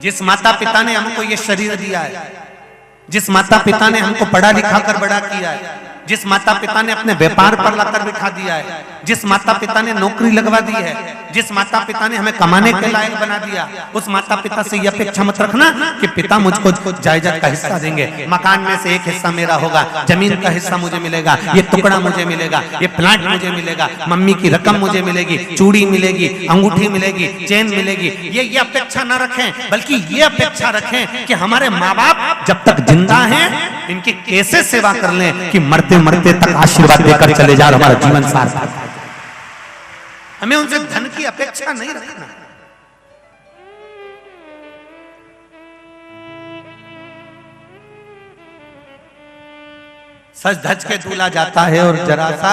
जिस माता पिता ने हमको ये शरीर दिया है, जिस माता पिता ने हमको पढ़ा लिखा कर बड़ा किया है, जिस माता पिता ने अपने व्यापार पर लाकर बिठा दिया है, जिस माता पिता ने नौकरी लगवा दी है, जिस माता पिता ने हमें कमाने के लायक बना दिया, उस माता पिता से यह अपेक्षा मत रखना कि पिता मुझको जायदाद का हिस्सा देंगे, मकान में से एक हिस्सा मेरा होगा, जमीन का हिस्सा मुझे मिलेगा, ये टुकड़ा मुझे मिलेगा, ये प्लाट मुझे मिलेगा, मम्मी की रकम मुझे मिलेगी, चूड़ी मिलेगी, अंगूठी मिलेगी, चेन मिलेगी। ये अपेक्षा ना रखें, बल्कि ये अपेक्षा रखें कि हमारे माँ बाप जब तक जिंदा हैं इनकी कैसे सेवा कर लें कि मरते मरते तक आशीर्वाद देकर चले जाए, हमारा जीवन सार्थक। हमें उनसे धन की अपेक्षा नहीं रखना। सच धज के दूल्हा जाता है और जरा सा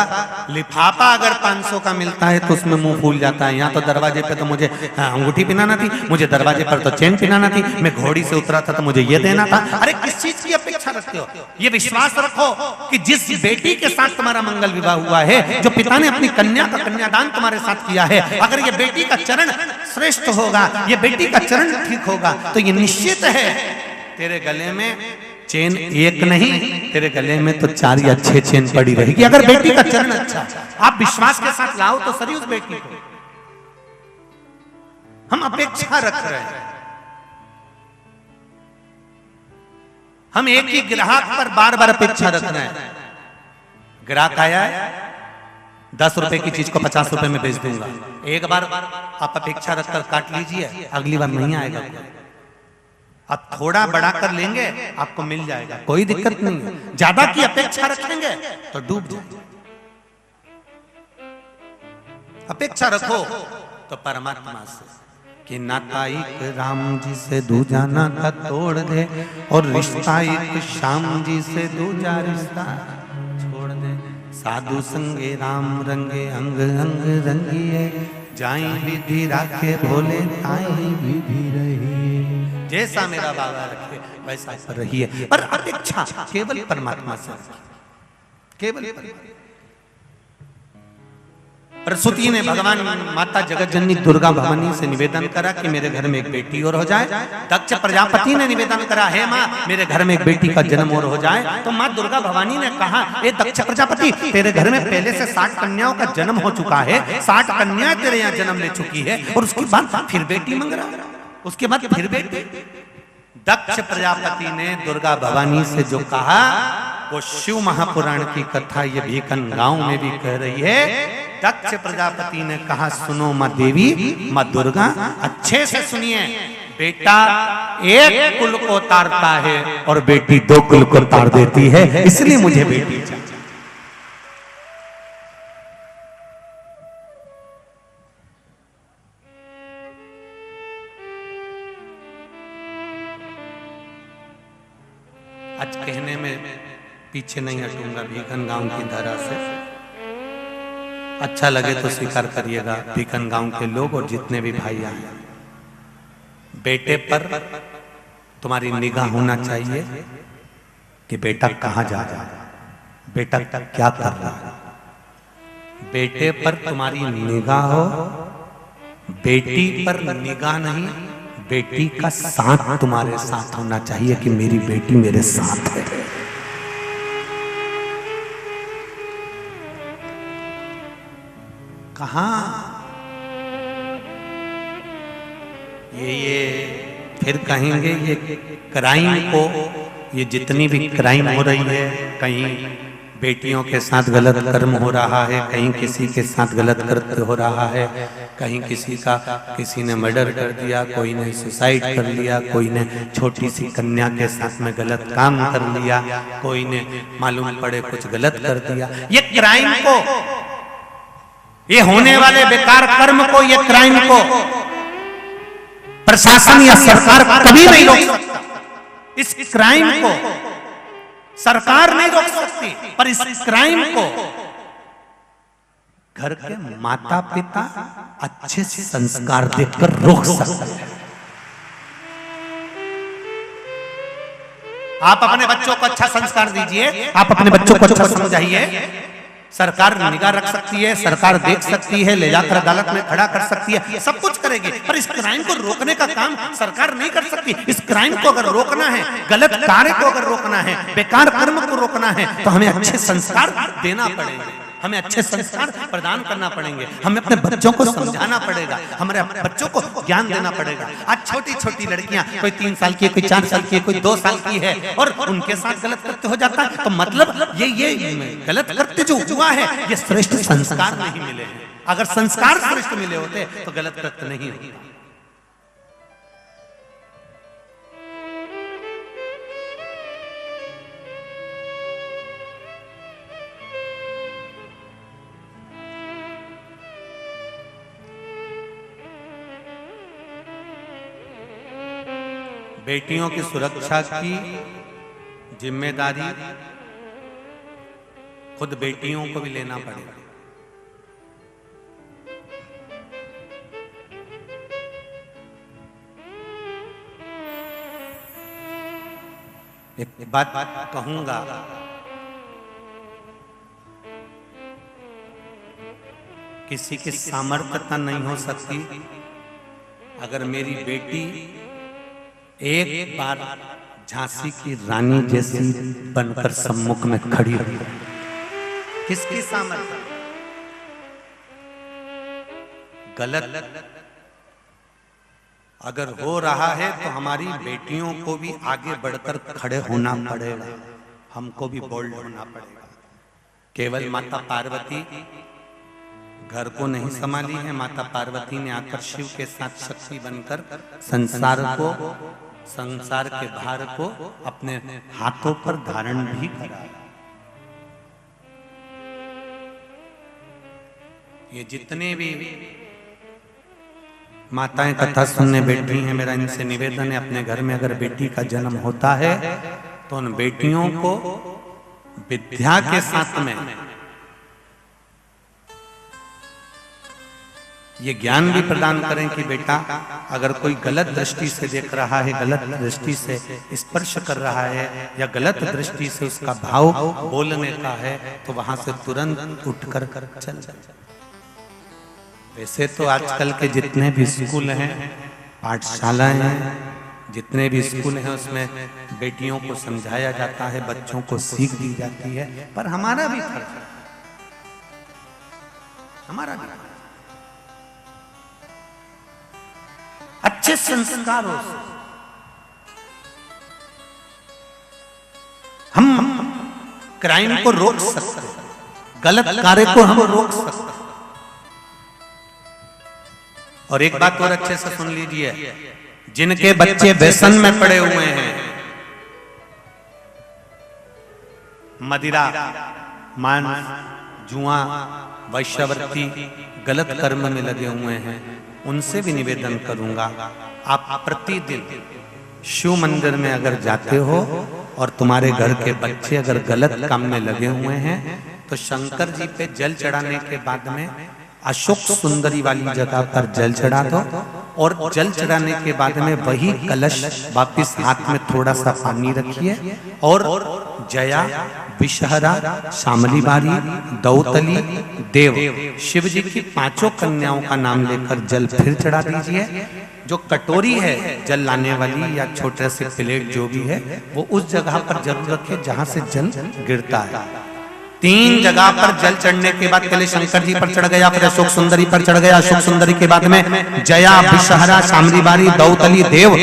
लिफाफा अगर 500 का मिलता है तो उसमें मुंह फूल जाता है। यहाँ तो दरवाजे पे तो मुझे अंगूठी पहनाना थी, मुझे दरवाजे पर तो चेन पहनाना थी, मैं घोड़ी से उतरा था तो मुझे ये देना था। अरे किस चीज की अपेक्षा रखते हो? ये विश्वास रखो कि जिस बेटी के साथ तुम्हारा मंगल विवाह हुआ है, जो पिता ने अपनी कन्या का कन्यादान तुम्हारे साथ किया है, अगर ये बेटी का चरण श्रेष्ठ होगा, ये बेटी का चरण ठीक होगा, तो ये निश्चित है तेरे गले में चेन एक नहीं, तेरे गले में तो 4 या 6 चेन पड़ी रहेगी, अगर बेटी का चरण अच्छा। आप विश्वास के साथ लाओ तो सही उस बेटी को। हम अपेक्षा रख रहे हैं, हम एक ही ग्राहक पर बार बार अपेक्षा रख रहे हैं। ग्राहक आया है, 10 रुपए की चीज को 50 रुपए में बेच दूंगा। एक बार आप अपेक्षा रखकर काट लीजिए, अगली बार नहीं आएगा। अब थोड़ा बढ़ा कर लेंगे, आपको मिल जाएगा, कोई दिक्कत नहीं है। ज्यादा की अपेक्षा रखेंगे तो डूब जाएंगे। अपेक्षा रखो तो परमात्मा से कि नाता एक राम जी से दूजा नाता तोड़ दे, और रिश्ता एक श्याम जी से दूजा रिश्ता छोड़ दे। साधु संगे राम रंगे अंग अंग रंगिए, जाई विधि राखे भोले ताई विधि रही। जैसा मेरा बाबा रखे वैसा पर रहिए, पर अपेक्षा केवल परमात्मा से, केवल। प्रसूति ने भगवान माता जगत जननी दुर्गा भवानी से निवेदन करा कि मेरे घर में एक बेटी और हो जाए। दक्ष प्रजापति ने निवेदन करा, हे माँ मेरे घर में एक बेटी का जन्म और हो जाए। तो माँ दुर्गा भवानी ने कहा, हे दक्ष प्रजापति, तेरे घर में पहले से 60 कन्याओं का जन्म हो चुका है, 60 कन्याएं तेरे यहाँ जन्म ले चुकी है, और उसके बाद फिर बेटी मांग रहा, उसके बाद फिर बेटी। दक्ष प्रजापति ने दुर्गा भवानी से जो कहा वो शिव महापुराण की कथा ये भीकन गांव में भी कह रही है। दक्ष प्रजापति ने कहा, सुनो माँ देवी, माँ दुर्गा, अच्छे से सुनिए, बेटा एक कुल को तारता है और बेटी 2 कुल को तार देती है, इसलिए मुझे बेटी चाहिए। आज कहने में पीछे नहीं हटूंगा, भीकन गांव की धरा से। अच्छा लगे तो स्वीकार करिएगा भीकन गांव के लोग और जितने भी भाई आए, बेटे पर तुम्हारी निगाह होना चाहिए कि बेटा कहाँ जा रहा है, बेटा क्या कर रहा है। बेटे पर तुम्हारी निगाह हो, बेटी पर निगाह नहीं, बेटी का साथ तुम्हारे साथ होना चाहिए कि मेरी बेटी मेरे साथ है। कहां ये फिर कहेंगे ये क्राइम को, ये जितनी भी क्राइम हो रही है, कहीं बेटियों के साथ गलत कर्म हो रहा है, कहीं किसी के साथ गलत कृत्य हो रहा है, कहीं किसी ने मर्डर कर दिया, कोई ने सुसाइड कर लिया, कोई ने छोटी सी कन्या के साथ में गलत काम कर लिया, कोई ने मालूम पड़े कुछ गलत कर दिया। ये क्राइम को, ये होने वाले बेकार कर्म को, ये क्राइम को प्रशासन या सरकार कभी नहीं रोक सकता। इस क्राइम को सरकार नहीं रोक सकती, पर इस क्राइम को घर के माता पिता अच्छे से संस्कार देकर रोक सकते हैं। आप अपने बच्चों को अच्छा संस्कार दीजिए, आप अपने बच्चों को अच्छा समझाइए, सरकार निगाह रख सकती है, सरकार देख सकती है, ले जाकर अदालत में खड़ा कर सकती है, सब कुछ करेगी, पर इस क्राइम को रोकने का काम सरकार नहीं कर सकती। इस क्राइम को अगर रोकना है, गलत कार्य को अगर रोकना है, बेकार कर्म को रोकना है, तो हमें अच्छे संस्कार देना पड़ेंगे, हमें अच्छे संस्कार प्रदान करना पड़ेंगे, हमें अपने बच्चों को समझाना पड़ेगा, हमारे बच्चों को ज्ञान देना पड़ेगा। आज छोटी छोटी लड़कियां, कोई 3 साल की है, कोई 4 साल की है, कोई 2 साल की है, और उनके साथ गलत कृत्य हो जाता है, तो मतलब ये गलत कृत्य जो हुआ है, ये श्रेष्ठ संस्कार नहीं मिले हैं। अगर संस्कार श्रेष्ठ मिले होते तो गलत कृत्य नहीं होता। बेटियों की सुरक्षा की जिम्मेदारी खुद बेटियों को भी लेना पड़ेगा। एक बात कहूंगा, किसी की सामर्थ्यता नहीं हो सकती अगर मेरी बेटी एक बार झांसी की रानी जैसी बनकर सम्मुख में खड़ी हो। किसकी सामर्थ्य? गलत अगर हो रहा है तो हमारी बेटियों को भी आगे बढ़कर खड़े होना पड़ेगा, हमको भी बोल्ड होना पड़ेगा। केवल माता पार्वती घर को नहीं संभाली है, माता पार्वती ने आकर शिव के साथ शक्ति बनकर संसार के भार को अपने हाथों पर धारण भी करा। ये जितने भी माताएं कथा सुनने बैठी हैं, मेरा इनसे निवेदन है, अपने घर में अगर बेटी का जन्म होता है तो उन बेटियों को विद्या के साथ में ये ज्ञान भी प्रदान करें कि बेटा अगर कोई गलत दृष्टि से देख रहा है, गलत दृष्टि से स्पर्श कर रहा है, या गलत दृष्टि से उसका भाव बोलने का है, तो वहां से तुरंत उठकर चल जाए। वैसे तो आजकल के जितने भी स्कूल हैं, पाठशालाएं हैं, जितने भी स्कूल हैं, उसमें बेटियों को समझाया जाता है, बच्चों को सीख दी जाती है, पर हमारा भी फर्ज है, हमारा भी अच्छे संस्कारों से हम क्राइम को रोक सकते हैं, गलत कार्य को हम रोक सकते हैं। और एक बात और अच्छे से सुन लीजिए, जिनके बच्चे व्यसन में पड़े हुए हैं, मदिरा, मांस, जुआ, वैश्यवृत्ति, गलत कर्म में लगे हुए हैं, उनसे भी निवेदन करूंगा, आप प्रतिदिन शिव मंदिर में अगर जाते हो और तुम्हारे घर के बच्चे अगर गलत काम में लगे हुए हैं, तो शंकर जी पे जल चढ़ाने के बाद में अशोक सुंदरी वाली जगह पर जल चढ़ा दो, और जल चढ़ाने के बाद में वही कलश वापिस हाथ में थोड़ा सा पानी रखिए, और जया, विषहरा, शामली बारी, दौतली, देव, शिव जी की 5 कन्याओं का नाम लेकर जल फिर चढ़ा दीजिए। जो कटोरी है जल लाने वाली या छोटे से प्लेट जो भी है, वो उस जगह पर जरूर रखे जहां से जल गिरता है। 3 जगह पर जल चढ़ने के बाद पहले शंकर जी पर चढ़ गया, फिर अशोक सुंदरी पर चढ़ गया, अशोक सुंदरी के बाद में जया, विषहरा, शामली बारी, दौतली, देव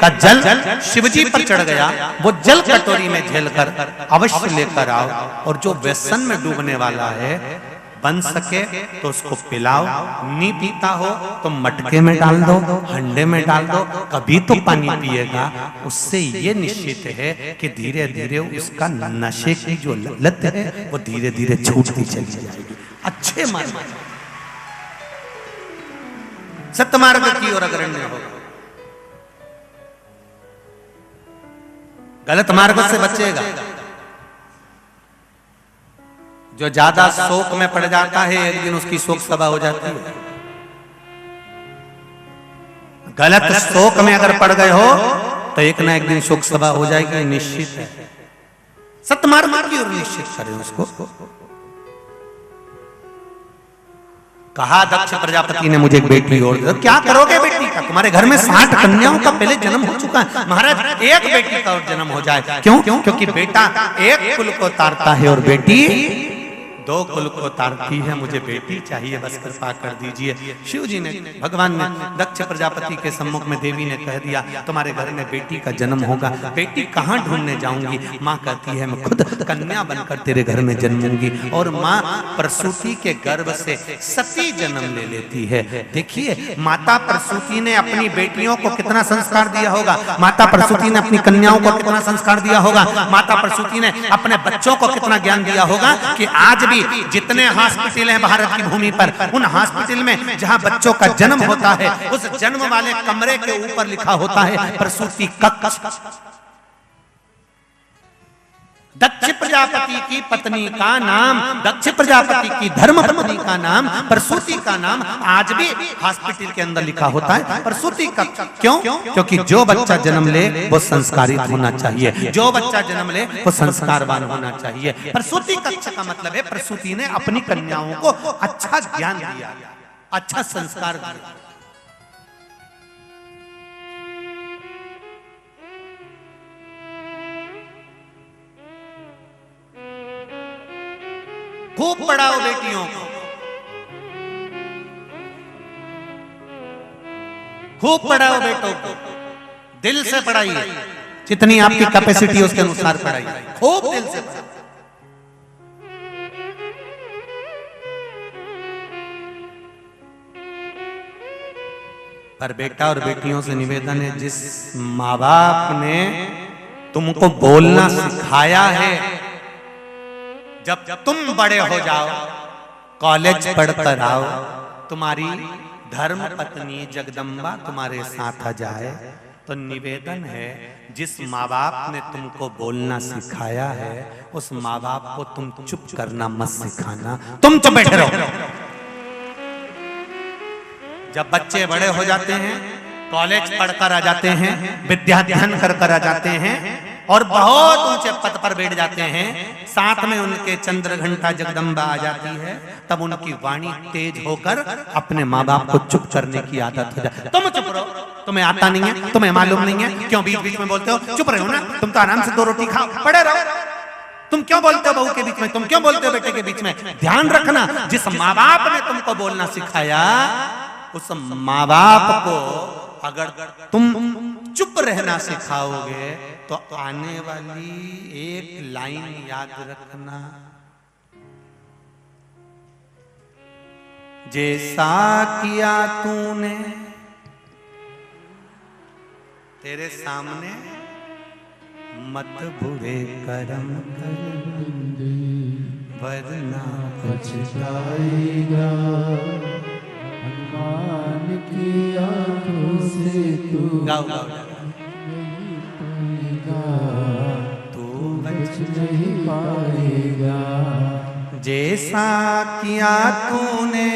का जल शिव जी पर चढ़ गया। वो जल कटोरी में झेल कर अवश्य लेकर आओ, और जो व्यसन में डूबने वाला है बन सके तो उसको पिलाओ, नहीं पीता हो तो मटके में डाल दो, हंडे में डाल दो, कभी तो पानी पिएगा। उससे ये निश्चित है कि धीरे धीरे उसका नशे की जो लत है वो धीरे धीरे छूटती चली जाएगी। अच्छे मार्ग, सत्मार्ग की ओर अग्रणी होगा, गलत मार्ग से बचेगा। जो ज्यादा शोक में पड़ जाता है, एक दिन उसकी शोक सभा हो जाती है। गलत शोक में अगर पड़ गए हो तो एक ना एक दिन शोक सभा हो जाएगी, निश्चित है। सत्मार्ग की ओर निश्चित करें उसको। कहा दक्ष प्रजापति ने मुझे एक बेटी और दे दो। क्या करोगे बेटी का? तुम्हारे घर में 60 कन्याओं का पहले जन्म हो चुका है। महाराज एक बेटी का और जन्म हो जाए। क्यों? क्योंकि बेटा एक कुल को तारता है और बेटी 2 कुल को तारती है। मुझे बेटी चाहिए, बस कृपा कर दीजिए। शिव जी ने, भगवान ने दक्ष प्रजापति के सम्मुख में देवी ने कह दिया तुम्हारे घर में बेटी का जन्म होगा। बेटी कहाँ ढूंढने जाऊंगी? माँ कहती है मैं खुद कन्या बनकर तेरे घर में जन्मूंगी। और माँ प्रसूति के गर्भ से सती जन्म ले लेती है। देखिए माता प्रसूति ने अपनी बेटियों को कितना संस्कार दिया होगा। माता प्रसूति ने अपनी कन्याओं को कितना संस्कार दिया होगा। माता प्रसूति ने अपने बच्चों को कितना ज्ञान दिया होगा कि आज जितने हॉस्पिटल हैं भारत की भूमि पर, उन हॉस्पिटल में जहां बच्चों का जन्म होता है उस जन्म वाले कमरे के ऊपर लिखा होता है प्रसूति कक्ष। दक्ष प्रजापति की पत्नी का नाम, दक्ष प्रजापति की धर्म पत्नी का नाम, प्रसूति का नाम आज भी हॉस्पिटल के अंदर लिखा होता है प्रसूति कक्ष। क्यों? क्योंकि जो बच्चा जन्म ले वो संस्कारित होना चाहिए, जो बच्चा जन्म ले वो संस्कारवान होना चाहिए। प्रसूति कक्ष का मतलब है प्रसूति ने अपनी कन्याओं को अच्छा ज्ञान दिया, अच्छा संस्कार दिया। खूब पढ़ाओ बेटियों को, खूब पढ़ाओ बेटों को, दिल से पढ़ाइए, जितनी आपकी कैपेसिटी उसके अनुसार पढ़ाइए, खूब दिल से पढ़ाइए। पर बेटा और बेटियों से निवेदन है, जिस माँ बाप ने तुमको बोलना सिखाया है, जब तुम बड़े हो जाओ, कॉलेज पढ़कर आओ, तुम्हारी धर्म पत्नी जगदम्बा तुम्हारे साथ आ जाए, तो निवेदन है जिस माँ बाप ने तुमको बोलना सिखाया है उस माँ बाप को तुम चुप करना मत सिखाना। तुम चुप बैठे रहो। जब बच्चे बड़े हो जाते हैं, कॉलेज पढ़कर आ जाते हैं, विद्याध्ययन कर आ जाते हैं और बहुत ऊंचे पद पर बैठ जाते हैं, साथ में उनके चंद्र घंटा जगदम्बा आ जाती है, तब उनकी वाणी तेज होकर अपने माँ बाप को चुप करने की आदत हो जाती है। तुम चुप रहो, तुम्हें आता नहीं है, तुम्हें मालूम नहीं है, क्यों बीच बीच में बोलते हो? चुप रहो ना, तुम तो आराम से 2 रोटी खाओ, पड़े रहो। तुम क्यों बोलते हो बहू के बीच में? तुम क्यों बोलते हो बेटे के बीच में? ध्यान रखना, जिस माँ बाप ने तुमको बोलना सिखाया उस माँ बाप को अगर तुम चुप रहना सिखाओगे तो आने वाली एक लाइन याद रखना, जैसा किया तूने तेरे सामने मत बुरे कर्म कर, वरना पछताएगा। भगवान की आंखों से तू गाओ गाओ तू बच नहीं पाएगा। जैसा किया तूने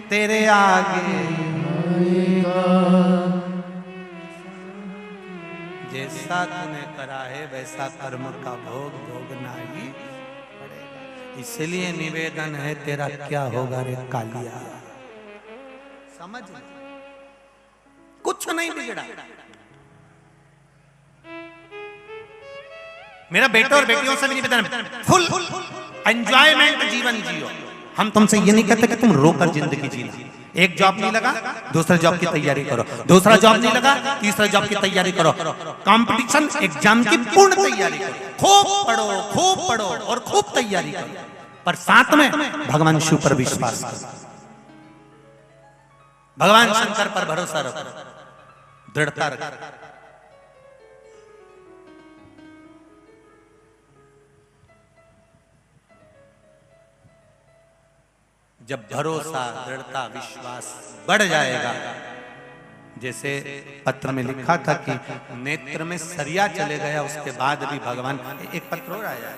तेरे आगे आएगा, जैसा तूने करा है वैसा कर्म का भोग भोगना ही पड़ेगा। इसलिए निवेदन है, तेरा क्या होगा रे कालिया, समझ कुछ नहीं बिगड़ा। मेरा बेटों और बेटियों से भी निवेदन, फुल एंजॉयमेंट जीवन जियो। हम तुमसे ये नहीं कहते कि तुम रोकर जिंदगी जीना। एक जॉब नहीं लगा, दूसरा जॉब की तैयारी करो, दूसरा जॉब नहीं लगा, तीसरा जॉब की तैयारी करो, कंपटीशन एग्जाम की पूर्ण तैयारी करो, खूब पढ़ो और खूब तैयारी करो, पर साथ में भगवान शिव पर विश्वास करो, भगवान शंकर पर भरोसा रखो, दृढ़ता रखो। जब भरोसा, दृढ़ता, विश्वास बढ़ जाएगा, जैसे पत्र में लिखा था कि नेत्र में सरिया चले गया उसके बाद भी भगवान, एक पत्र और आया,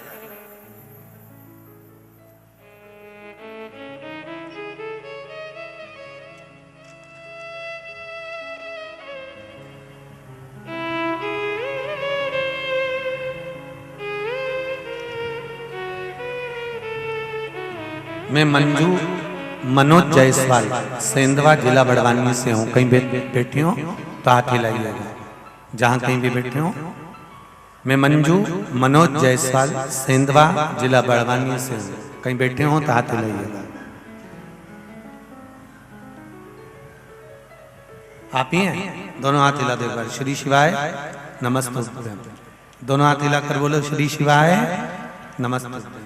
मैं मंजू मनोज जायसवाल, सेंधवा, जिला बड़वानी से हूँ। कहीं बैठी हो तो हाथ हिलाइएगा, जहाँ कहीं भी बैठे हो। मैं मंजू मनोज जायसवाल, सेंधवा, जिला बड़वानी से हूँ। कहीं बैठे हो तो हाथ हिलाइएगा। आप ही हैं? दोनों हाथ हिला दो एक बार। श्री शिवाय नमस्ते। दोनों हाथ हिलाकर बोलो श्री शिवाय नमस्ते।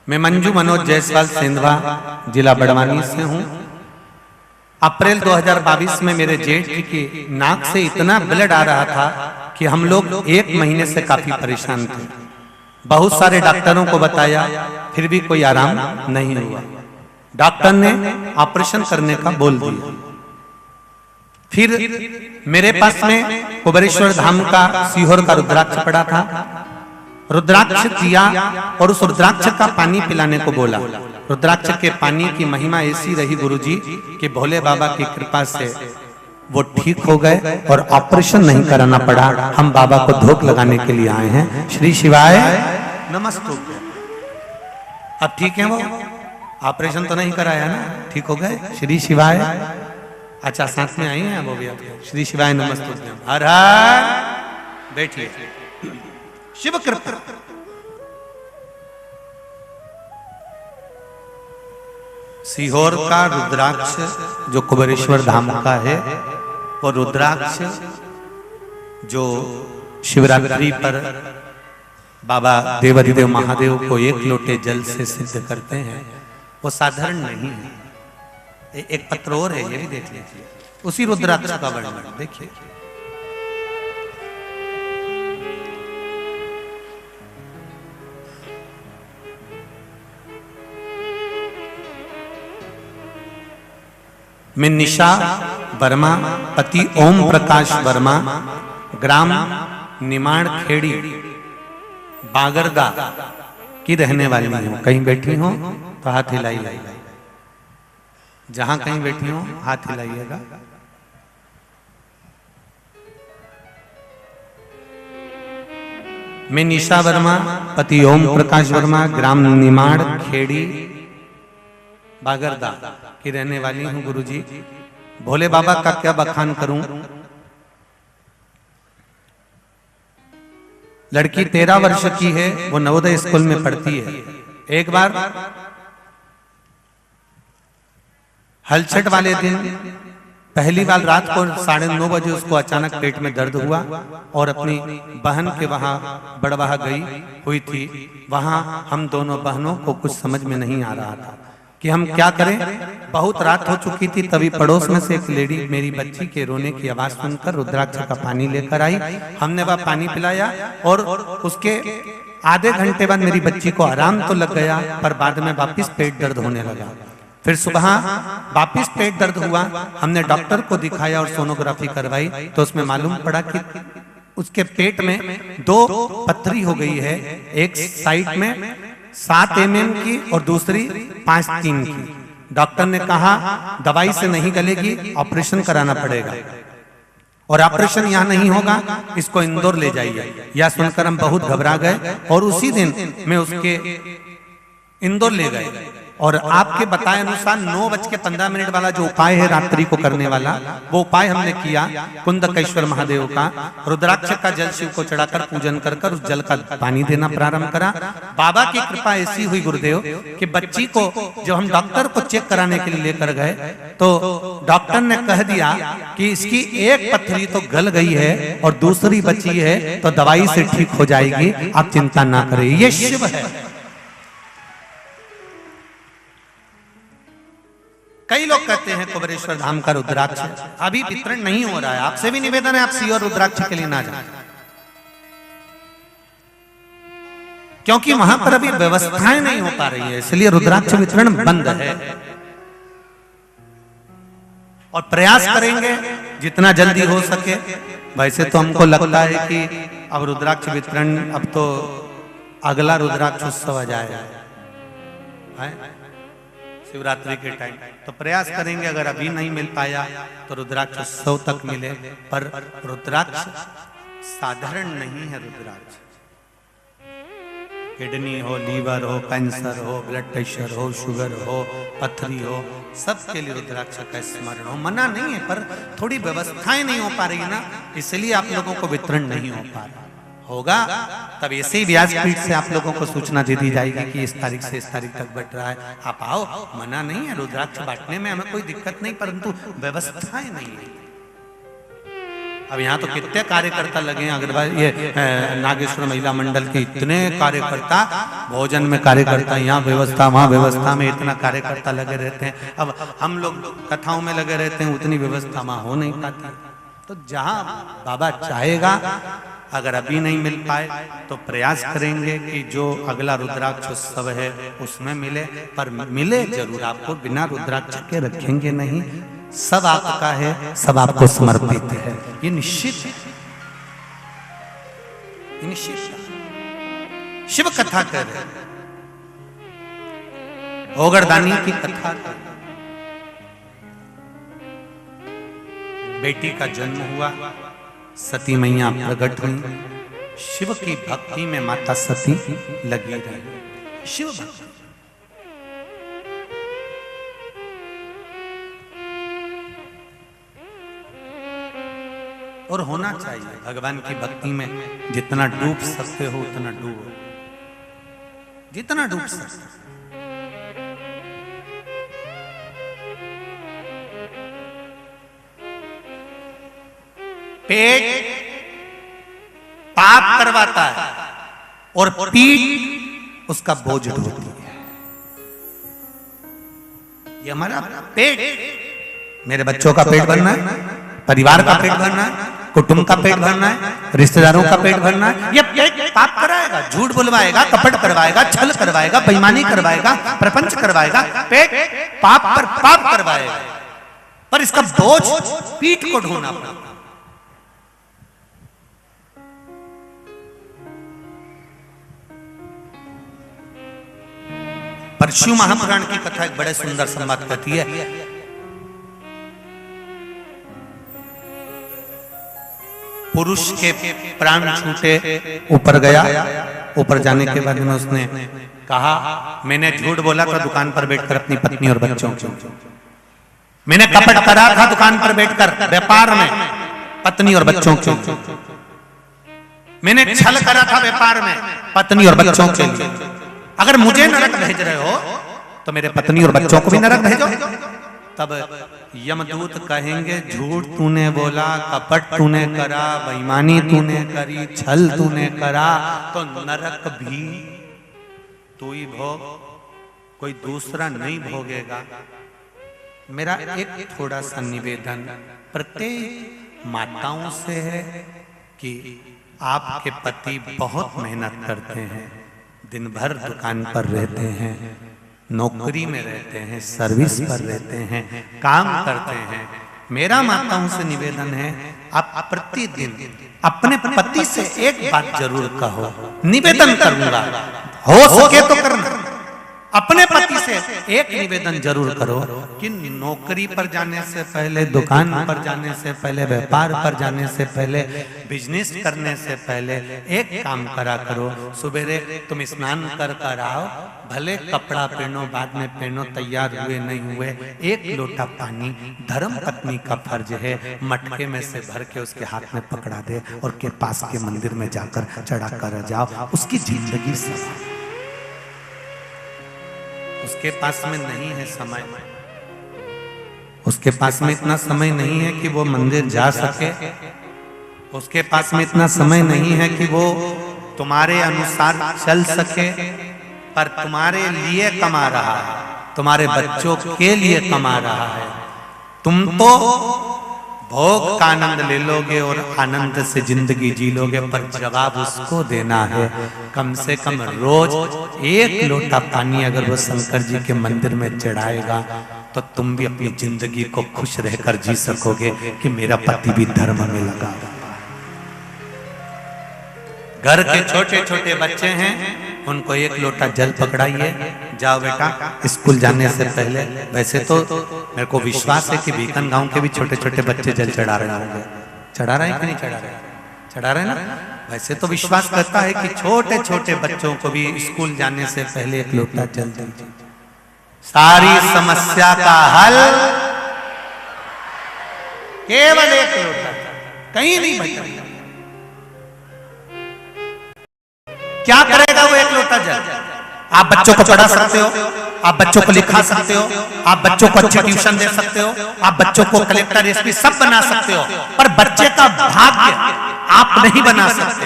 मैं मंजू मनोज जायसवाल, सेंधवा, जिला बड़वानी से हूँ। अप्रैल 2022 में मेरे जेठ की नाक से इतना ब्लड आ रहा था कि हम लोग 1 महीने से काफी परेशान थे। बहुत सारे डॉक्टरों को बताया, फिर भी कोई आराम नहीं हुआ। डॉक्टर ने ऑपरेशन करने का बोल दिया। फिर मेरे पास में कुबेरेश्वर धाम का सीहोर का रुद्राक्ष पड़ा था। रुद्राक्ष दिया और उस रुद्राक्ष का पानी पिलाने को बोला। रुद्राक्ष के पानी की महिमा ऐसी रही गुरुजी कि भोले बाबा की कृपा से वो ठीक हो गए और ऑपरेशन नहीं कराना पड़ा। हम बाबा को धूप लगाने के लिए आए हैं। श्री शिवाय नमस्ते। अब ठीक है वो? ऑपरेशन तो नहीं कराया ना? ठीक हो गए? श्री शिवाय। अच्छा, साथ में आई हैं वो भी। श्री शिवाय नमस्ते। हर हर। बैठिए। शिव कृपा। सीहोर का रुद्राक्ष जो कुबेरेश्वर धाम का है, वो रुद्राक्ष जो शिवरात्रि पर बाबा देवाधिदेव महादेव को 1 लोटे जल से सिद्ध करते हैं, वो साधारण नहीं है। एक पत्र और है, ये भी देख लीजिए। उसी रुद्राक्ष का वर्णन देखिए। मैं निशा वर्मा, पति ओम प्रकाश वर्मा, ग्राम निमाड़ खेड़ी, बागरदा की रहने वाली हूँ। कहीं बैठी हो तो हाथ हिलाइए। जहां कहीं बैठी हो हाथ हिलाइएगा। मैं निशा वर्मा, पति ओम प्रकाश वर्मा, ग्राम निमाड़ खेड़ी, बागरदा की रहने वाली हूँ। गुरुजी, भोले बाबा का क्या बखान करूं। लड़की 13 वर्ष की है, वो नवोदय स्कूल में पढ़ती है। एक बार हलचट वाले दिन पहली बार रात को 9:30 बजे उसको अचानक पेट में दर्द हुआ और अपनी बहन के वहां बड़वाह गई हुई थी। वहां हम दोनों बहनों को कुछ समझ में नहीं आ रहा था कि हम क्या करें। बहुत रात हो चुकी थी। तभी पड़ोस में से एक लेडी मेरी बच्ची के रोने की आवाज सुनकर रुद्राक्ष का पानी लेकर आई। हमने वह पानी पिलाया और उसके आधे घंटे बाद मेरी बच्ची को आराम तो लग गया, पर बाद में वापिस पेट दर्द होने लगा। फिर सुबह वापिस पेट दर्द हुआ। हमने डॉक्टर को दिखाया और सोनोग्राफी करवाई तो उसमें मालूम पड़ा कि उसके पेट में 2 पथरी हो गई है। एक साइड में 7 mm की और दूसरी 5-3 की। डॉक्टर ने कहा दवाई से नहीं गलेगी, ऑपरेशन कराना पड़ेगा और ऑपरेशन यहाँ नहीं होगा, इसको इंदौर ले जाइए। यह सुनकर हम बहुत घबरा गए और उसी दिन मैं उसके इंदौर ले गए। और आपके बताए अनुसार 9:15 वाला जो उपाय है रात्रि को करने वाला, वो उपाय हमने किया। कुंदकेश्वर महादेव का रुद्राक्ष का जल शिव को चढ़ाकर पूजन कर उस जल का पानी देना प्रारंभ करा। बाबा की कृपा ऐसी हुई गुरुदेव कि बच्ची को जब हम डॉक्टर को चेक कराने के लिए लेकर गए तो डॉक्टर ने कह दिया कि इसकी एक पथरी तो गल गई है और दूसरी बची है, तो दवाई से ठीक हो जाएगी, आप चिंता ना करें। ये शिव है। कई लोग कहते हैं कुबेरेश्वर धाम का रुद्राक्ष अभी वितरण नहीं हो रहा है। आपसे भी निवेदन है, आप सीहोर रुद्राक्ष के लिए ना जाएं, क्योंकि वहां पर अभी व्यवस्थाएं नहीं हो पा रही है, इसलिए रुद्राक्ष वितरण बंद है। और प्रयास करेंगे जितना जल्दी हो सके। वैसे तो हमको लगता है कि अब रुद्राक्ष वितरण, अब तो अगला रुद्राक्ष उत्सव आ जाएगा शिवरात्रि के टाइम, तो प्रयास करेंगे अगर अभी नहीं मिल पाया तो रुद्राक्ष उत्सव तक मिले। पर रुद्राक्ष साधारण नहीं है। रुद्राक्ष किडनी हो, लीवर हो, कैंसर हो, ब्लड प्रेशर हो, शुगर हो, पथरी हो, सबके लिए रुद्राक्ष का स्मरण हो। मना नहीं है, पर थोड़ी व्यवस्थाएं नहीं हो पा रही ना, इसलिए आप लोगों को वितरण नहीं हो पा रहा। होगा तब ऐसे ही व्यासपीठ से आप लोगों को सूचना दे दी जाएगी कि इस तारीख से इस तारीख तक बट रहा है, आप आओ। मना नहीं है, रुद्राक्ष बांटने में हमें कोई दिक्कत नहीं, परंतु व्यवस्थाएं नहीं है। अब यहाँ तो कितने कार्यकर्ता लगे हैं, अग्रवाल ये नागेश्वर महिला मंडल के इतने कार्यकर्ता, भोजन में कार्यकर्ता, यहाँ व्यवस्था वहाँ व्यवस्था में इतना कार्यकर्ता लगे रहते हैं। अब हम लोग कथाओं में लगे रहते हैं, उतनी व्यवस्था वहाँ हो नहीं पाती। तो जहाँ बाबा चाहेगा, अगर अभी नहीं मिल पाए तो प्रयास करेंगे कि जो अगला रुद्राक्ष उत्सव है उसमें मिले, पर मिले जरूर आपको। बिना रुद्राक्ष के रखेंगे नहीं, सब आपका है, सब आपको समर्पित है, ये निश्चित है, ये निश्चित है। शिव कथा कर रहे, ओगरदानी की कथा कर, बेटी का जन्म हुआ, सती मैया प्रकट हुई, शिव की भक्ति में माता सती लगी रही। शिव भक्ति और होना चाहिए भगवान की भक्ति में। जितना डूब सकते हो उतना डूबो, जितना डूब सकते हो। पेट पाप करवाता है और पीठ उसका बोझ ढोती है। ये हमारा पेट, मेरे बच्चों का पेट भरना है, परिवार का पेट भरना है, कुटुंब का पेट भरना है, रिश्तेदारों का पेट भरना है। ये पेट पाप कराएगा, झूठ बुलवाएगा, कपट करवाएगा, छल करवाएगा, बेईमानी करवाएगा, प्रपंच करवाएगा। पेट पाप पर पाप करवाएगा, पर इसका बोझ पीठ को ढोना पड़ेगा। परशु महापुराण की कथा एक बड़े सुंदर संवाद कहती है। पुरुष के प्राण छूटे, ऊपर गया, ऊपर जाने के बाद में उसने कहा, मैंने झूठ बोला था दुकान पर बैठकर अपनी पत्नी और बच्चों को, मैंने कपट करा था दुकान पर बैठकर व्यापार में पत्नी और बच्चों के, मैंने छल करा था व्यापार में पत्नी और बच्चों के लिए। अगर मुझे नरक भेज रहे हो तो मेरे पत्नी और बच्चों को भी नरक भेजो। तब यमदूत कहेंगे, झूठ तूने बोला, कपट तूने करा, बेईमानी तूने करी, छल तूने करा, तो नरक भी तू ही भोग, कोई दूसरा नहीं भोगेगा। मेरा एक थोड़ा सा निवेदन प्रत्येक माताओं से है कि आपके पति बहुत मेहनत करते हैं, दिन भर दुकान पर रहते हैं, नौकरी में रहते हैं, सर्विस पर रहते हैं, काम करते हैं। मेरा माताओं से निवेदन है, आप प्रतिदिन अपने पति से एक बात जरूर कहो, निवेदन करूंगा, हो सके तो करना। अपने पति से एक निवेदन जरूर करो कि नौकरी पर जाने से पहले, दुकान पर जाने से पहले, व्यापार पर जाने से पहले, बिजनेस करने से पहले एक काम करा करो। सवेरे तुम स्नान कर कर आओ, भले कपड़ा पहनो, बाद में पहनो, तैयार हुए नहीं हुए, एक लोटा पानी धर्म पत्नी का फर्ज है, मटके में से भर के उसके हाथ में पकड़ा दे और के पास के मंदिर में जाकर चढ़ा कर जाओ। उसकी जिंदगी सफल। उसके पास में नहीं है समय, उसके पास में इतना समय नहीं है कि वो मंदिर जा सके, उसके पास में इतना समय नहीं है कि वो तुम्हारे अनुसार चल सके, पर तुम्हारे लिए कमा रहा है, तुम्हारे बच्चों के लिए कमा रहा है। तुम तो भोग का आनंद ले लोगे और आनंद से जिंदगी जी लोगे, पर जवाब उसको देना है। कम से कम रोज एक लोटा पानी अगर वो शंकर जी के मंदिर में चढ़ाएगा तो तुम भी अपनी जिंदगी को खुश रहकर जी सकोगे कि मेरा पति भी धर्म में लगा। घर के छोटे छोटे बच्चे हैं, उनको एक लोटा जल पकड़ाइए, जाओ बेटा स्कूल जाने से पहले। वैसे तो मेरे को विश्वास है कि बीकन गांव के भी छोटे छोटे बच्चे जल चढ़ा रहे होंगे। चढ़ा रहे हैं कि नहीं चढ़ा रहे? चढ़ा रहे ना। वैसे तो विश्वास करता है कि छोटे छोटे बच्चों को भी स्कूल जाने से पहले एक लोटा जल दीजिए, सारी समस्या का हल केवल एक लोटा, कहीं नहीं बचा। क्या करेगा वो एक लोटा जल? आप बच्चों को पढ़ा सकते हो, आप बच्चों को लिखा सकते हो, आप बच्चों को अच्छी ट्यूशन दे सकते हो, आप बच्चों को कलेक्टर एसपी सब बना सकते हो, पर बच्चे का भाग्य आप नहीं बना सकते।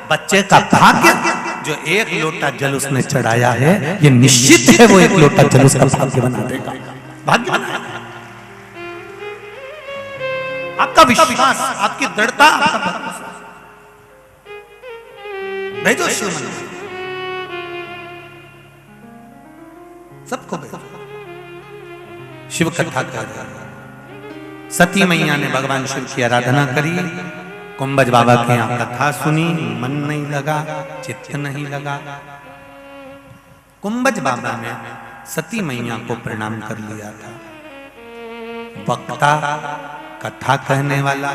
बच्चे का भाग्य जो एक लोटा जल उसने चढ़ाया है, ये निश्चित है वो एक लोटा जल उसका भाग्य बना देगा, भाग्य बना। आपका विश्वास, आपकी दृढ़ता, आपका भरोसा। भेजो शिव मंदिर, सबको भेजो। शिव कथा कर, सती मैया ने भगवान शिव की आराधना करी, कुंभज बाबा के यहाँ कथा सुनी, मन नहीं लगा, चित्त नहीं लगा। कुंभज बाबा ने सती मैया को प्रणाम कर लिया था। वक्ता, कथा कहने वाला,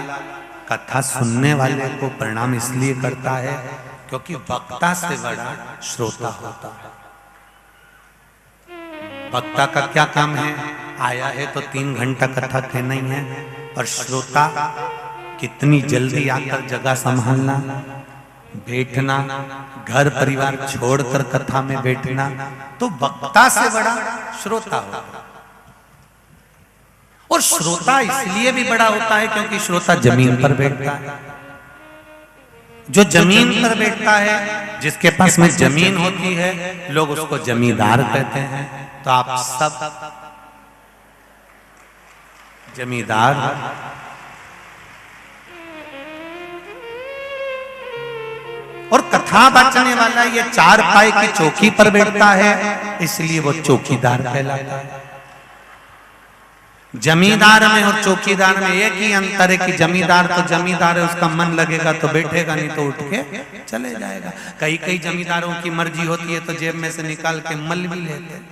कथा सुनने वाले को प्रणाम इसलिए करता है क्योंकि वक्ता से बड़ा श्रोता होता है। वक्ता का क्या काम है? आया है तो 3 घंटा कथा कहना ही है, और श्रोता कितनी जल्दी आकर जगह संभालना, बैठना, घर परिवार छोड़कर कथा में बैठना, तो वक्ता से बड़ा श्रोता होता है। और श्रोता इसलिए भी बड़ा होता है क्योंकि श्रोता जमीन पर बैठता है। जो जमीन पर बैठता है, जिसके पास में जमीन होती है, लोग उसको जमींदार कहते हैं। तो आप सब जमींदार। और कथा बचने वाला ये 4 पाए की चौकी पर बैठता है, इसलिए वो चौकीदार कहलाता है। जमींदार में और चौकीदार में एक ही अंतर है कि जमींदार तो जमींदार है, उसका मन लगेगा तो बैठेगा, नहीं तो उठ के चले जाएगा। कई कई जमींदारों की मर्जी होती है तो जेब में से निकाल के मल भी लेते हैं,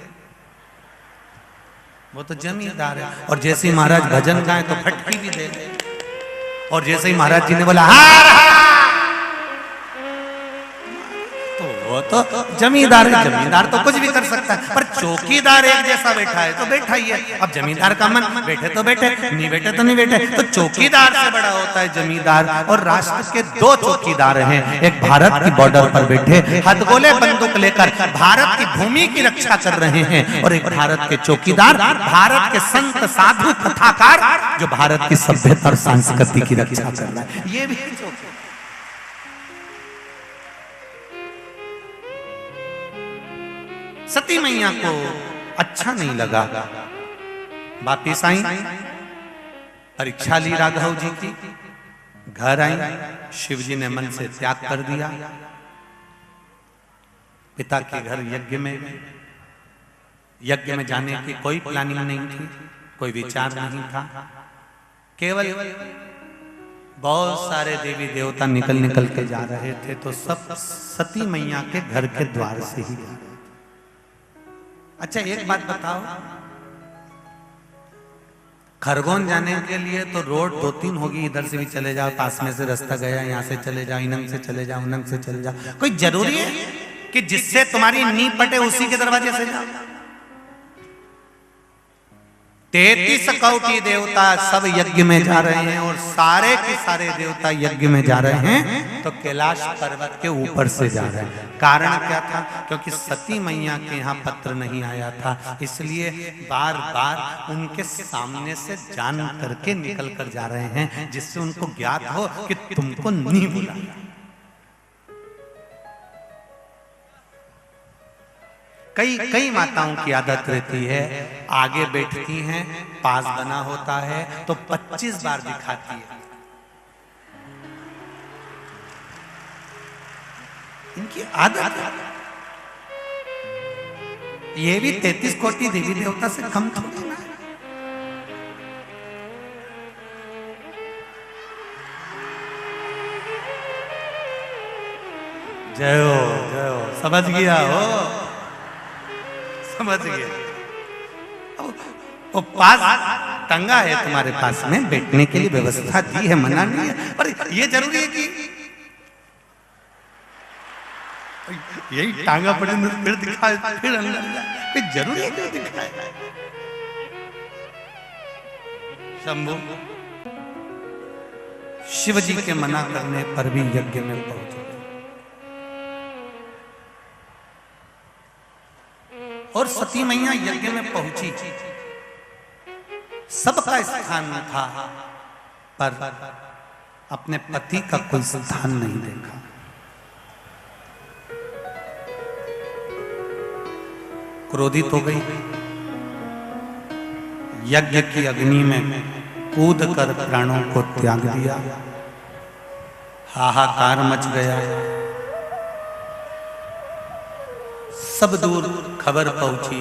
वो तो जमींदार है। और जैसे ही महाराज भजन गाए तो फटकी भी दे, और जैसे ही महाराज जी ने बोला तो वो तो जमींदार है। जमींदार तो कुछ भी कर सकता है, पर चौकीदार एक जैसा बैठा है तो बैठा ही है। अब जमींदार का मन बैठे तो बैठे, नहीं बैठे तो नहीं बैठे। तो चौकीदार से बड़ा होता है जमींदार। और राष्ट्र के 2 चौकीदार हैं, एक भारत की बॉर्डर पर बैठे हथगोले बंदूक लेकर भारत की भूमि की रक्षा कर रहे हैं, और एक भारत के चौकीदार, भारत के संत साधु कथाकार जो भारत की सभ्यता और संस्कृति की रक्षा कर रहा है। ये भी सती मैया को अच्छा नहीं लगा, वापिस आई, परीक्षा ली राघव जी की, घर आई, शिव जी ने मन से त्याग कर दिया। पिता के घर यज्ञ में जाने की कोई प्लानिंग नहीं थी, कोई विचार नहीं था। केवल बहुत सारे देवी देवता निकल के जा रहे थे, तो सब सती मैया के घर के द्वार से ही जा रहे। अच्छा एक बात बताओ, खरगोन जाने के लिए तो रोड 2-3 होगी, इधर से भी चले जाओ, पास में से रास्ता गया, यहाँ से चले जाओ, इनंग से चले जाओ, उनंग से चले जाओ। कोई जरूरी है कि जिससे तुम्हारी नींव पटे उसी के दरवाजे से जाओ? 33 कोटि देवता सब यज्ञ में जा रहे हैं, और सारे के सारे देवता यज्ञ में जा रहे हैं, तो कैलाश पर्वत के ऊपर से जा रहे हैं। कारण क्या था? क्योंकि सती मैया के यहाँ पत्र नहीं आया था, इसलिए बार बार उनके सामने से जान करके निकल कर जा रहे हैं, जिससे उनको ज्ञात हो कि तुमको नहीं बुलाया। कई माताओं की आदत रहती है, आगे बैठती हैं, पास बना होता है तो 25 बार दिखाती है। इनकी आदत है। ये भी 33 कोटि देवी देवता से कम थोड़ी ना। जय हो, समझ गया हो, समझ गए। वो पास टंगा है तुम्हारे पास में, बैठने के लिए व्यवस्था दी है, मना नहीं है, पर ये जरूरी है कि यही टांगा पड़े तो फिर दिखाए, फिर अंदर जाए, कोई जरूरी है क्यों दिखाए? शंभु शिव जी के मना करने पर भी यज्ञ में पहुंच गए और सती मैया यज्ञ में पहुंची। सबका स्थान था पर अपने पति का कोई स्थान नहीं देखा। क्रोधित हो गई, यज्ञ की अग्नि में कूद कर प्राणों को त्याग दिया। हाहाकार मच गया। सब दूर खबर पहुंची,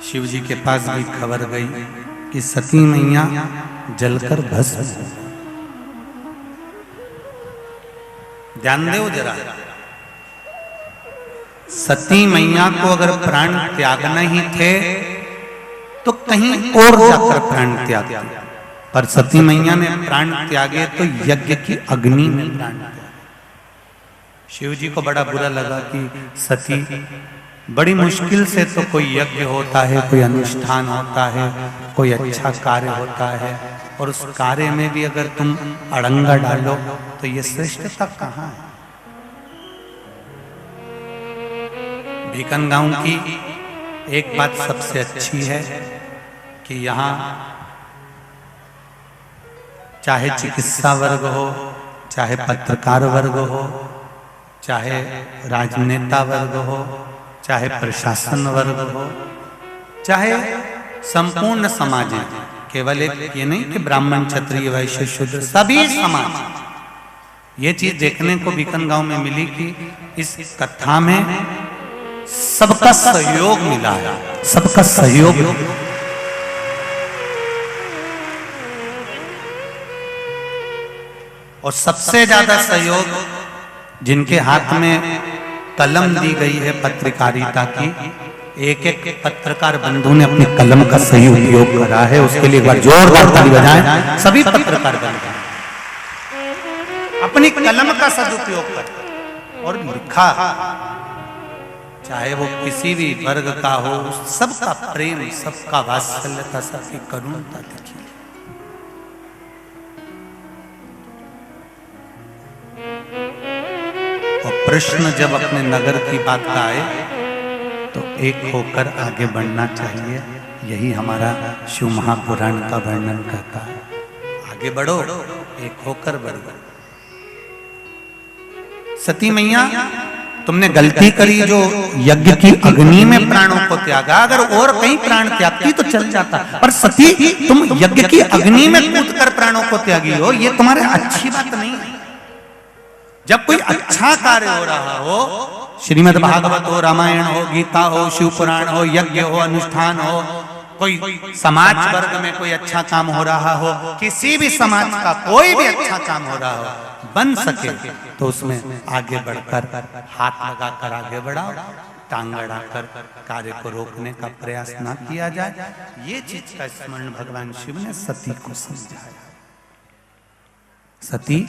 शिव जी के पास भी खबर गई कि सती मैया जलकर भस्म हो गई। ध्यान दो जरा, सती मैया को अगर प्राण त्यागना ही थे तो कहीं और जाकर प्राण त्यागते, पर सती मैया ने प्राण त्यागे तो यज्ञ की अग्नि में प्राण त्यागे। शिव जी को बड़ा बुरा लगा कि सती, बड़ी मुश्किल से तो कोई यज्ञ होता है, कोई अनुष्ठान होता है, कोई अच्छा कार्य होता है, और उस कार्य में भी अगर तुम अड़ंगा डालो तो ये श्रेष्ठता कहाँ है? भीकन गांव की एक बात सबसे अच्छी है कि यहाँ चाहे चिकित्सा वर्ग हो, चाहे पत्रकार वर्ग हो, चाहे राजनेता वर्ग हो, चाहे प्रशासन वर्ग हो, चाहे संपूर्ण समाज है, केवल एक ये नहीं कि ब्राह्मण क्षत्रिय वैश्य शूद्र, सभी समाज। ये चीज देखने को बीकन गांव में मिली कि इस कथा में सबका सहयोग मिला है, सबका सहयोग। और सबसे ज्यादा सहयोग जिनके हाथ में कलम दी गई है पत्रकारिता की, एक एक पत्रकार बंधु ने अपनी कलम का सही उपयोग करा है, उसके लिए एक बार जोरदार ताली बजाएं सभी पत्रकार बंधु। अपनी कलम का सदुपयोग कर और लिखा, चाहे वो किसी भी वर्ग का हो, सबका प्रेम, सबका वात्सल्यता, सबकी करुणता देखिए। और प्रश्न जब अपने नगर की बात का आए तो एक होकर आगे बढ़ना चाहिए, यही हमारा शिव महापुराण का वर्णन करता है। आगे बढ़ो, एक होकर बढ़ो। सती मैया, तुमने गलती करी जो यज्ञ की अग्नि में प्राणों को त्यागा, अगर और कहीं प्राण त्यागती तो चल जाता, पर सती तुम यज्ञ की अग्नि में कूदकर प्राणों को त्यागी हो, ये तुम्हारे अच्छी बात नहीं है। जब कोई अच्छा कार्य हो रहा हो, श्रीमद् भागवत हो, रामायण हो, गीता हो, शिव पुराण हो, यज्ञ हो, अनुष्ठान हो, कोई समाज वर्ग में कोई अच्छा काम हो रहा हो, किसी भी समाज का कोई भी अच्छा काम हो रहा हो, बन सके तो उसमें आगे बढ़कर हाथ लगाकर आगे बढ़ाओ, टांग अड़ाकर कार्य को रोकने का प्रयास ना किया जाए। ये चीज का स्मरण भगवान शिव ने सती को समझाया। सती,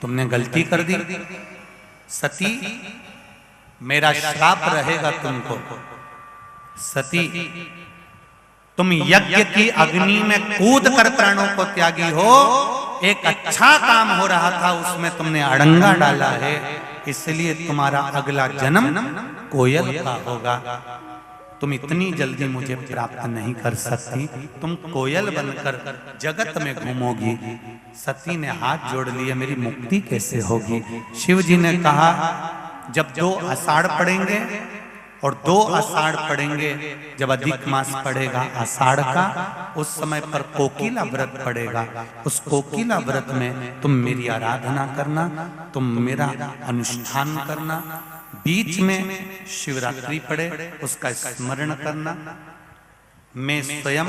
तुमने गलती कर दी, सती मेरा श्राप रहेगा तुमको। सती, तुम यज्ञ की अग्नि में कूद कर प्राणों को त्यागी हो, एक अच्छा काम हो रहा था उसमें तुमने अड़ंगा डाला है, इसलिए तुम्हारा अगला जन्म कोयल का होगा। तुम इतनी जल्दी मुझे प्राप्त नहीं कर सकती, तुम कोयल बनकर जगत में घूमोगी। सती ने हाथ जोड़ लिए, मेरी मुक्ति कैसे होगी? शिव जी ने कहा, जब 2 आषाढ़ पड़ेंगे और 2 आषाढ़ पड़ेंगे, जब अधिक मास पड़ेगा आषाढ़ का, उस समय पर कोकिला व्रत पड़ेगा। उस कोकिला व्रत में तुम मेरी आराधना करना, तुम मेरा अनुष्ठान करना। बीच में शिवरात्रि पड़े, उसका स्मरण करना। मैं स्वयं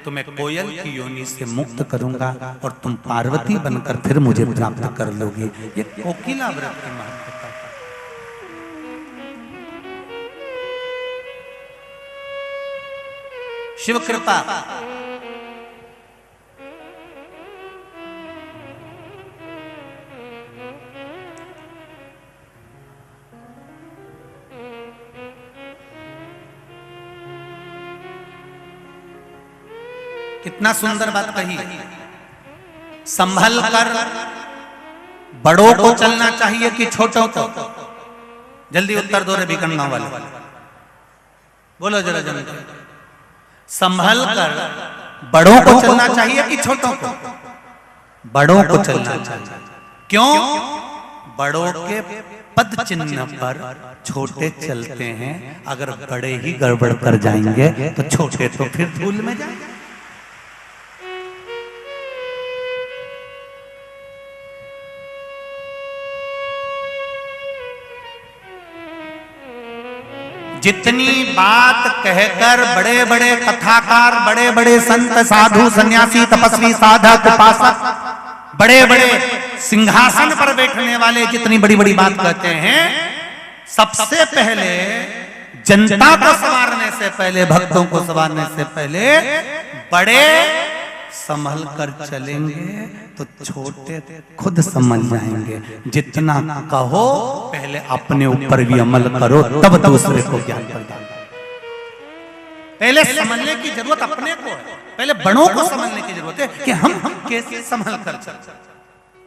तुम्हें कोयल की योनि से मुक्त करूंगा और तुम पार्वती बनकर फिर मुझे प्राप्त कर लोगी। ये कोकिला व्रत की महत्वता है। शिव कृपा, कितना सुंदर बात कही। संभल कर बड़ों को चलना चाहिए कि छोटों को? जल्दी उत्तर दो रे भिकनगांव वाले, बोलो जरा जल्दी। संभल कर बड़ों को चलना चाहिए कि छोटों को? बड़ों को चलना चाहिए। क्यों? बड़ों के पद चिन्ह पर छोटे चलते हैं। अगर बड़े ही गड़बड़ कर जाएंगे तो छोटे तो फिर धूल में जाएंगे। जितनी बात कहकर बड़े बड़े कथाकार, बड़े बड़े संत, साधु, सन्यासी, तपस्वी, साधक, उपासक, बड़े बड़े सिंहासन पर बैठने वाले जितनी बड़ी बड़ी बात कहते हैं, सबसे पहले जनता को संवारने से पहले, भक्तों को संवारने से पहले बड़े संभल कर चलेंगे तो छोटे खुद समझ जाएंगे। जितना कहो पहले अपने ऊपर भी अमल करो, तब दूसरे को ज्ञान प्रदान करो। पहले समझने की जरूरत अपने को है, पहले बड़ों को समझने की जरूरत है कि हम कैसे संभल कर चलते।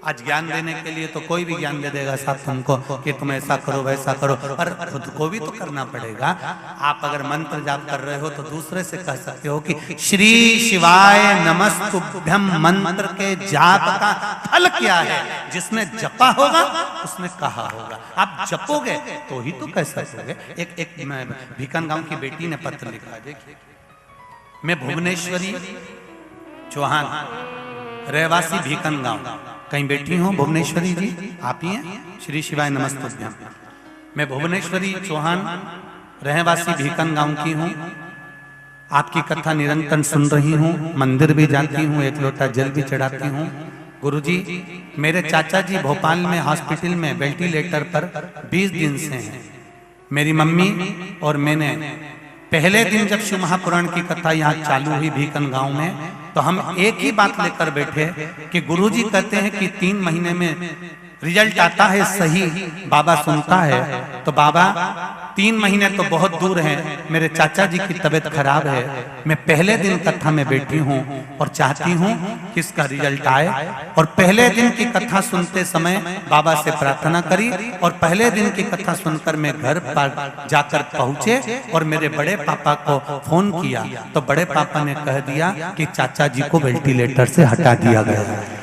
आज ज्ञान देने के लिए तो कोई भी ज्ञान दे देगा साहब तुमको कि तुम ऐसा करो वैसा करो, पर खुद को भी तो करना पड़ेगा। आप अगर मंत्र जाप कर रहे हो तो दूसरे से कह सकते हो कि श्री शिवाय नमस्तुभ्यम मंत्र के जाप का फल क्या है? जिसने जपा होगा उसने कहा होगा। आप जपोगे तो ही तो कह सकोगे। एक भिकनगांव की बेटी ने पत्र लिखा, देखिए। मैं भुवनेश्वरी चौहान, रहवासी भिकनगांव। कहीं बेटी हो भुवनेश्वरी जी? आप ही हैं? श्री शिवाय नमस्तुभ्यम। मैं भुवनेश्वरी चौहान, रहवासी भिकनगांव की हूँ। आपकी कथा निरंतर सुन रही हूँ, मंदिर भी जाती हूँ, एक लोटा जल भी चढ़ाती हूँ। गुरुजी, मेरे चाचा जी भोपाल में हॉस्पिटल में वेंटिलेटर पर 20 दिन से हैं। मेरी मम्मी और मैंने पहले दिन जब शिव महापुराण की कथा यहाँ चालू हुई भिकनगांव में, तो हम एक ही बात लेकर बैठे कि गुरुजी कहते हैं कि 3 महीने में रिजल्ट आता है, सही बाबा सुनता है। तो बाबा 3 महीने तो बहुत दूर है, मेरे चाचा जी की तबीयत खराब है। मैं पहले दिन कथा में बैठी हूँ और चाहती हूँ कि इसका रिजल्ट आए। और पहले दिन की कथा सुनते समय बाबा से प्रार्थना करी, और पहले दिन की कथा सुनकर मैं घर पर जाकर पहुंचे और मेरे बड़े पापा को फोन किया, तो बड़े पापा ने कह दिया कि चाचा जी को वेंटिलेटर से हटा दिया गया है।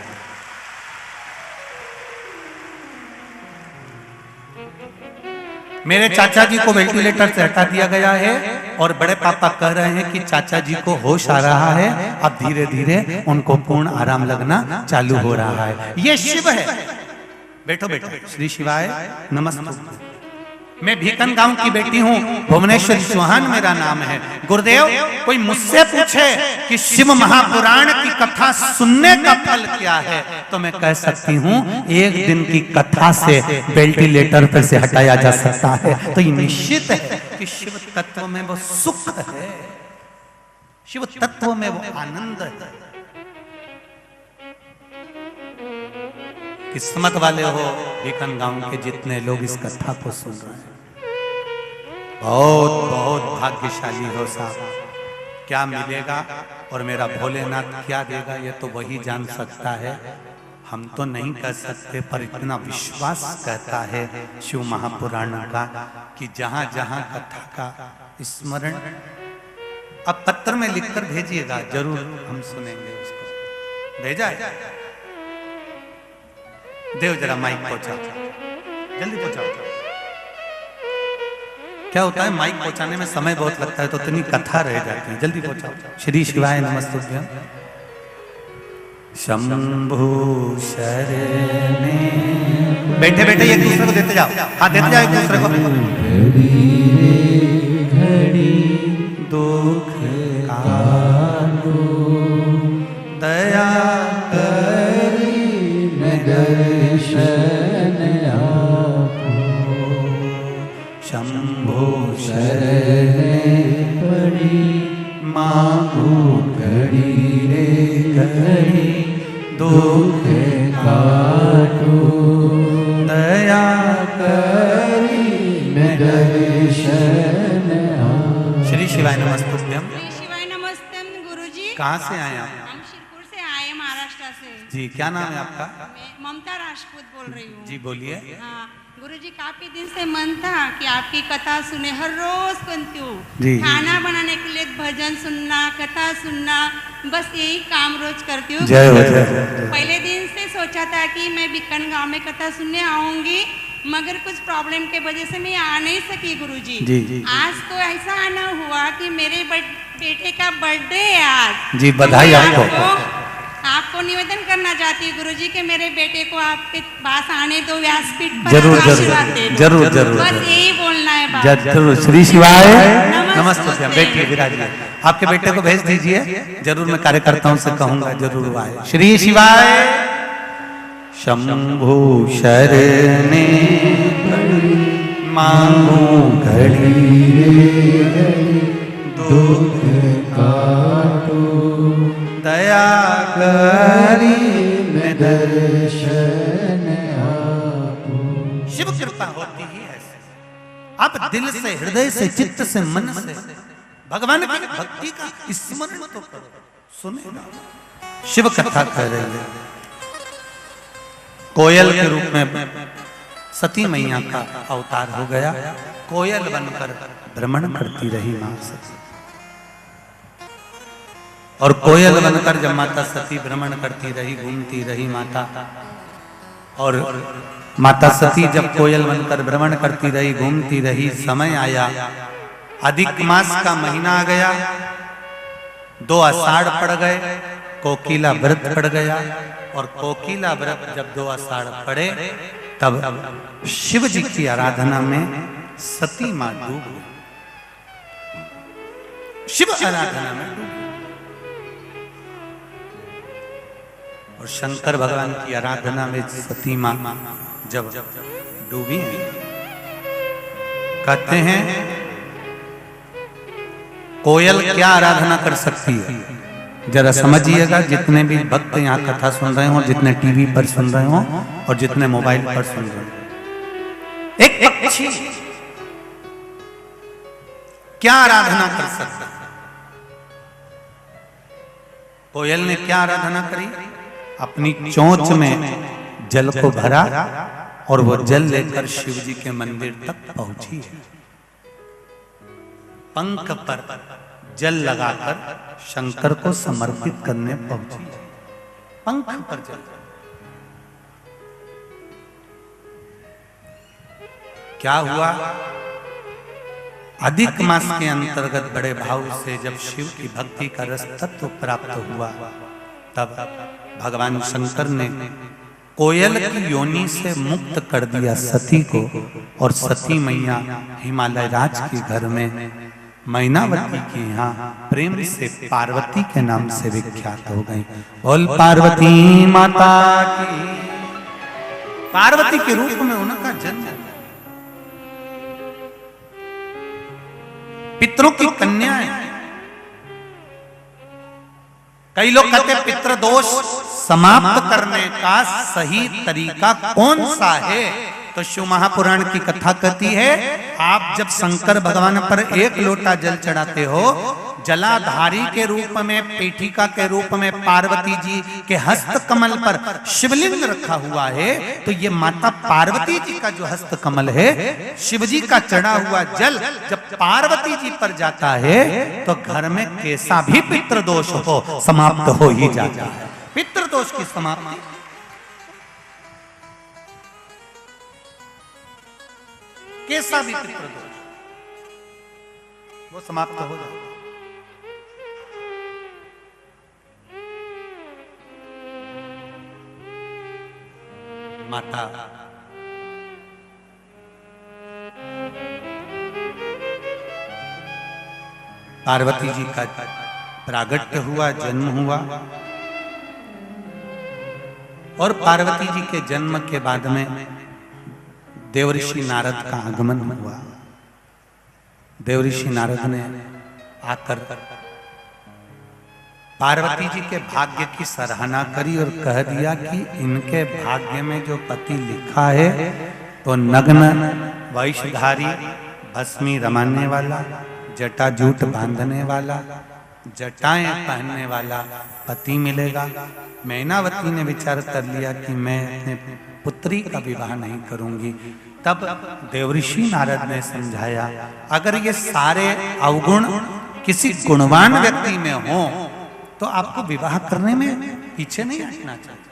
मेरे चाचा जी को वेंटिलेटर से हटा दिया गया है और बड़े पापा कह रहे हैं कि चाचा जी को होश आ रहा है, अब धीरे धीरे उनको पूर्ण आराम लगना चालू हो रहा है। ये शिव है। बैठो बैठो। श्री शिवाय नमस्ते। मैं भिकनगांव की बेटी हूँ, भुवनेश्वरी चौहान मेरा नाम है। गुरुदेव, कोई मुझसे पूछे कि शिव महापुराण की कथा सुनने का फल क्या है, तो मैं कह सकती हूँ 1 दिन की कथा से वेंटिलेटर पर से हटाया जा सकता है। तो ये निश्चित है कि शिव तत्व में वो सुख है, शिव तत्व में वो आनंद है। किस्मत वाले हो भिकनगांव के जितने लोग इस कथा को सुन रहे हैं, बहुत बहुत भाग्यशाली हो साहब। क्या मिलेगा और मेरा भोलेनाथ क्या देगा ये तो वही जान सकता है। हम तो नहीं कह सकते, पर इतना विश्वास कहता है शिव महापुराण का कि जहां जहां कथा का स्मरण, अब पत्र में लिखकर भेजिएगा, जरूर हम सुनेंगे उसको। भेजा है? देव जरा माइक पहुंचाओ, जल्दी पहुंचाओ। क्या होता है माइक पहुंचाने में समय बहुत लगता है, तो इतनी कथा रह जाती है। जल्दी पहुंचाओ। श्री शिवाय नमस्तुभ्यं। शंभु शरणे। बैठे बैठे एक दूसरे को देते जाओ, हाँ देते जाओ एक दूसरे को। घड़ी दुख काटो, दया दर्शन आपो, शंभो शरणे पड़ी, मांगो घड़ी रे घड़ी, दुख काटो, दया करी दर्शन आपो। श्री शिवाय नमस्तुभ्यं। श्री शिवाय नमस्ते गुरुजी। कहाँ से आए आप? हम शिरपुर से आए, महाराष्ट्र से। जी, क्या नाम है आपका? मैं ममता राजपूत बोल रही हूँ। जी बोलिए। हाँ, गुरुजी काफी दिन से मन था कि आपकी कथा सुने, हर रोज सुनती हूँ। जी। खाना बनाने के लिए भजन सुनना, कथा सुनना, बस यही काम रोज करती हूँ। जय हो, जय हो। पहले दिन से सोचा था कि मैं बिक्कन गांव में कथा सुनने आऊंगी, मगर कुछ प्रॉब्लम के वजह से मैं आ नहीं सकी गुरुजी। जी। आज तो ऐसा आना हुआ कि मेरे बेटे का बर्थडे है आज। जी, बधाई मैं आपको। आपको निवेदन करना चाहती हूँ गुरुजी के मेरे बेटे को आपके पास आने दो, व्यासपीठ पर जरूर आशीर्वाद दे दो। जरूर जरूर बस यही बोलना है बात। जरूर। श्री शिवाय नमस्ते। नमस्ते। बैठिए, विराजिए। आपके बेटे को भेज दीजिए, जरूर मैं कार्यकर्ताओं से कहूंगा, जरूर वो आए। श्री शिवाय। शंभु शरणे मांगो घड़ी दुख काटो दया करी मैं दर्शन आपो। शिव कृपा होती ही ऐसे। आप दिल से, हृदय से, चित्त से, मन से भगवान की भक्ति का स्मरण तो करो। सुने ना, शिव कथा कह रही है। कोयल के रूप में सती मैया का अवतार हो गया। कोयल बनकर भ्रमण करती रही मां सती। और कोयल बनकर जब माता सती भ्रमण करती रही, घूमती रही माता, और माता सती जब कोयल बनकर भ्रमण करती रही, घूमती रही, समय आया, अधिक मास का महीना आ गया, 2 आषाढ़ पड़ गए, कोकिला व्रत पड़ गया। और कोकिला व्रत जब 2 आषाढ़ पड़े, तब शिव जी की आराधना में सती मां डूब गई। शिव आराधना में डूब गई। और शंकर भगवान की आराधना में सती मां जब डूबी, कहते हैं कोयल क्या आराधना कर सकती है? जरा समझिएगा, जितने भी भक्त यहाँ कथा सुन रहे हो, जितने टीवी पर सुन रहे हो और जितने मोबाइल पर सुन रहे हो, एक पक्षी क्या आराधना कर सकता है? कोयल ने क्या आराधना करी? अपनी चोंच में जल को भरा और वो जल लेकर शिव जी के मंदिर तक पहुंची है। पंख पर जल लगाकर शंकर को समर्पित करने पहुंची है। पंख पर जल। क्या हुआ? अधिक मास के अंतर्गत बड़े भाव से जब शिव की भक्ति का रस तत्व प्राप्त हुआ, तब भगवान शंकर ने कोयल की योनि से मुक्त कर दिया सती को। और सती मैया हिमालय राज के घर में मैनावती के यहाँ प्रेम से पार्वती के नाम से विख्यात हो गई। बोल पार्वती माता की। पार्वती के रूप में उनका जन्म। पितरों की कन्याएं। कई लोग कहते हैं पितृदोष समाप्त करने का सही तरीका कौन सा है? तो शिव महापुराण की कथा कहती है, आप जब शंकर भगवान पर 1 लोटा जल चढ़ाते हो, जलाधारी के रूप में, पीठिका के रूप में पार्वती जी के हस्त कमल पर शिवलिंग रखा हुआ है, तो ये माता पार्वती जी का जो हस्त कमल है, शिव जी का चढ़ा हुआ जल जब पार्वती जी पर जाता है, तो घर में कैसा भी पितृदोष हो समाप्त हो ही जाता है। पितृदोष की समाप्ति। कैसा भी पितृदोष वो समाप्त हो जाता है। माता पार्वती जी का प्रागट्य हुआ, जन्म हुआ। और पार्वती जी के जन्म के बाद में देवऋषि नारद का आगमन हुआ। देवऋषि नारद ने आकर पार्वती जी के भाग्य की सराहना करी और कह दिया कि इनके भाग्य में जो पति लिखा है, तो नग्न वैशधारी, भस्मी रमाने वाला, जटा जूट बांधने वाला, जटाएं पहनने वाला पति मिलेगा। मैनावती ने विचार कर लिया कि मैं अपने पुत्री का विवाह नहीं करूंगी। तब देवऋषि नारद ने समझाया, अगर ये सारे अवगुण किसी गुणवान व्यक्ति में हो तो आपको विवाह करने में पीछे नहीं हटना चाहिए।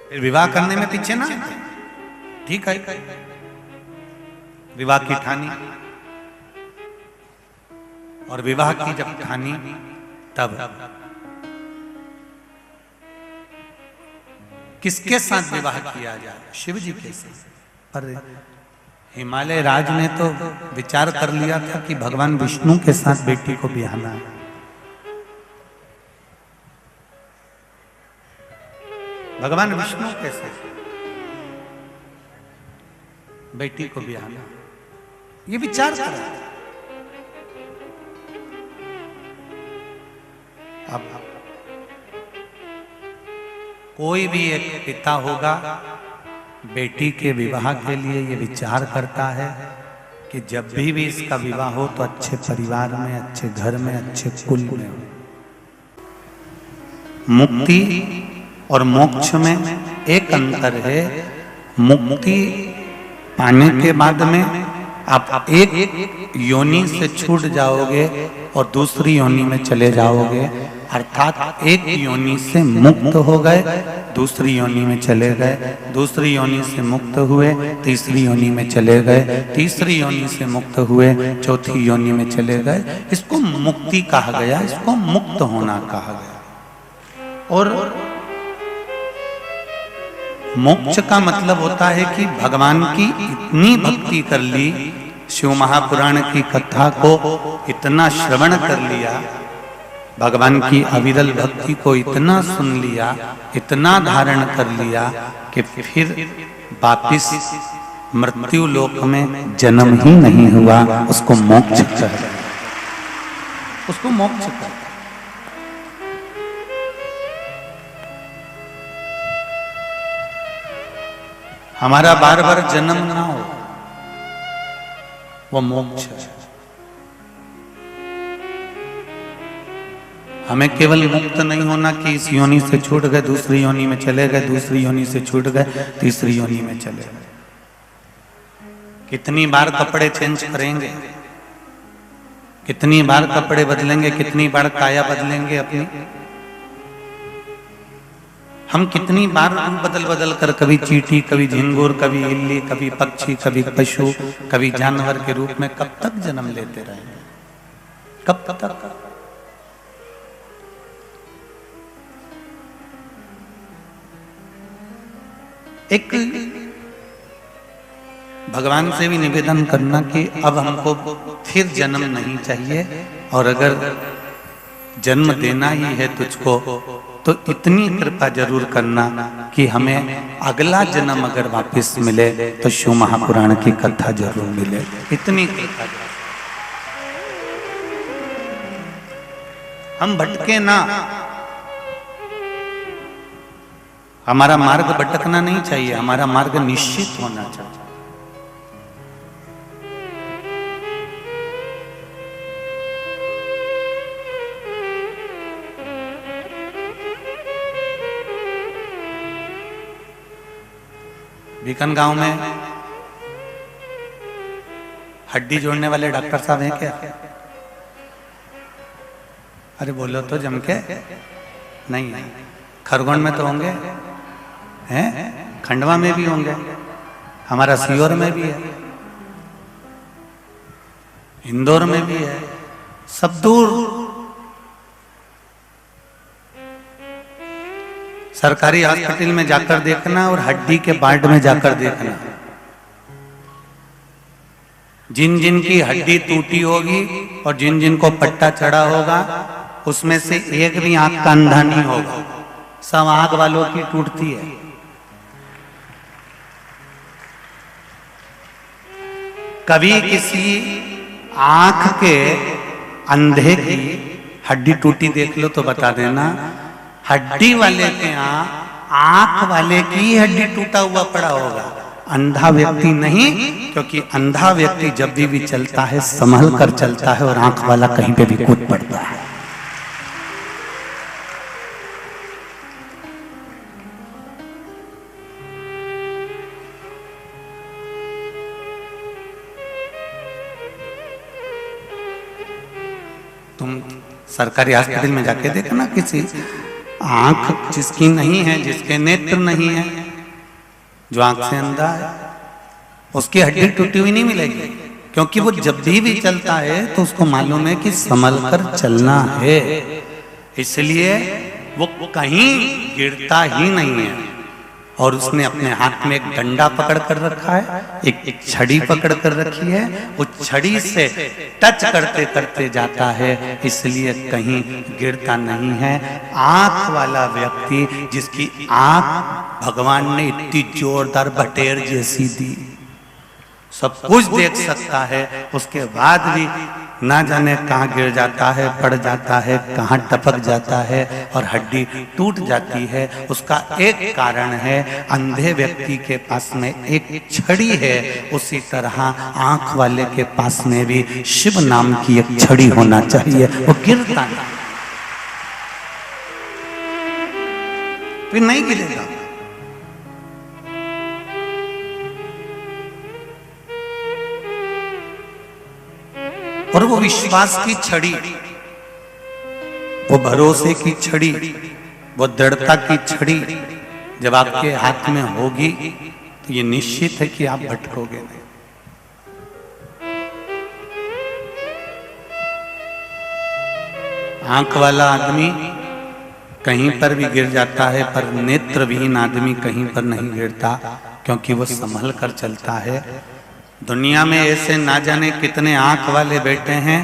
फिर विवाह करने में पीछे ना, ठीक है। विवाह की ठानी, और विवाह की जब ठानी तब किसके साथ विवाह किया जाए? शिव जी के साथ। पर हिमालय राज ने तो विचार कर लिया था कि भगवान विष्णु के साथ बेटी को ब्याहना है। भगवान विष्णु के साथ बेटी को ब्याहना, ये विचार करा। अब कोई भी एक पिता होगा बेटी के विवाह के लिए ये विचार करता है कि जब भी इसका विवाह हो तो अच्छे परिवार में, अच्छे घर में, अच्छे कुल में हो। मुक्ति और मोक्ष में एक अंतर है। मुक्ति पाने के बाद में आप एक योनि से छूट जाओगे और दूसरी योनि में चले जाओगे, अर्थात एक योनि से मुक्त हो गए, दूसरी योनि में चले गए, दूसरी योनि से मुक्त हुए, तीसरी योनि में चले गए, तीसरी योनि से मुक्त हुए, चौथी योनि में चले गए। इसको मुक्ति कहा गया, इसको मुक्त होना कहा गया। और मोक्ष का मतलब होता है कि भगवान की इतनी भक्ति कर ली, शिव महापुराण की कथा को इतना श्रवण कर लिया, भगवान की अविरल भक्ति को इतना सुन लिया, इतना धारण कर लिया कि फिर वापिस मृत्यु लोक में जन्म ही नहीं हुआ। उसको मोक्ष कहते हैं, उसको मोक्ष कहते हैं। हमारा बार बार जन्म ना हो, वो मोक्ष है। हमें केवल मुक्त नहीं होना कि इस योनि से छूट गए, दूसरी योनि में चले गए, दूसरी योनि से छूट गए, तीसरी योनि में चले गए। कितनी बार कपड़े चेंज करेंगे, कितनी बार कपड़े बदलेंगे, कितनी बार काया बदलेंगे अपनी। हम कितनी बार रूप बदल बदल कर, कभी चींटी, कभी झिंगुर, कभी इल्ली, कभी पक्षी, कभी पशु, कभी जानवर के रूप में कब तक जन्म लेते रहेंगे? कब तक? एक भगवान से भी निवेदन करना कि अब हमको फिर जन्म नहीं चाहिए, और अगर जन्म देना ही है तुझको तो इतनी कृपा जरूर करना कि हमें अगला जन्म अगर वापस मिले तो शिव महापुराण की कथा जरूर मिले। इतनी कृपा। हम भटके ना, हमारा मार्ग भटकना नहीं चाहिए, हमारा मार्ग निश्चित होना चाहिए। बीकन गांव में हड्डी जोड़ने वाले डॉक्टर साहब हैं क्या? अरे बोलो तो जम के। नहीं, खरगोन में तो होंगे, हैं? खंडवा में भी होंगे, हमारा सीहोर में भी है, इंदौर में भी है, सब दूर। सरकारी हॉस्पिटल में जाकर देखना और हड्डी के वार्ड में जाकर देखना, जिन जिन की हड्डी टूटी होगी और जिन जिन को पट्टा चढ़ा होगा उसमें से एक भी आंख का अंधा नहीं होगा, सब आंख वालों की टूटती है। कभी किसी आंख के अंधे की हड्डी टूटी देख लो तो बता देना, हड्डी वाले के यहाँ आंख वाले की हड्डी टूटा हुआ पड़ा होगा, अंधा व्यक्ति नहीं, क्योंकि अंधा व्यक्ति जब भी चलता है संभल कर चलता है और आंख वाला कहीं पे भी कूद पड़ता है। तुम सरकारी अस्पताल में जाके देखना, किसी आंख जिसकी नहीं है, जिसके नेत्र नहीं है, जो आंख से अंधा है, उसकी हड्डी टूटी हुई नहीं मिलेगी, क्योंकि वो जब भी चलता है तो उसको मालूम है कि संभल कर चलना है, इसलिए वो कहीं गिरता ही नहीं है। और उसने अपने हाथ में एक डंडा पकड़ कर रखा है, एक छड़ी पकड़ कर रखी है, वो छड़ी से टच करते करते जाता है, इसलिए कहीं गिरता नहीं है। आंख वाला व्यक्ति, जिसकी आंख भगवान ने इतनी जोरदार बटेर जैसी दी, सब कुछ देख सकता है, उसके बाद भी ना जाने कहाँ गिर जाता है, पड़ जाता है, कहाँ टपक जाता है और हड्डी टूट जाती है। उसका एक कारण है, अंधे व्यक्ति के पास में एक छड़ी है, उसी तरह आंख वाले के पास में भी शिव नाम की एक छड़ी होना चाहिए, वो गिरता नहीं, फिर नहीं गिरेगा। और वो विश्वास की छड़ी, वो भरोसे की छड़ी, वो दृढ़ता की छड़ी जब आपके हाथ में होगी तो ये निश्चित है कि आप भटकोगे नहीं। आंख वाला आदमी कहीं पर भी गिर जाता है, पर नेत्रविहीन आदमी कहीं पर नहीं गिरता, क्योंकि वो संभल कर चलता है। दुनिया में ऐसे ना जाने कितने आंख वाले बैठे हैं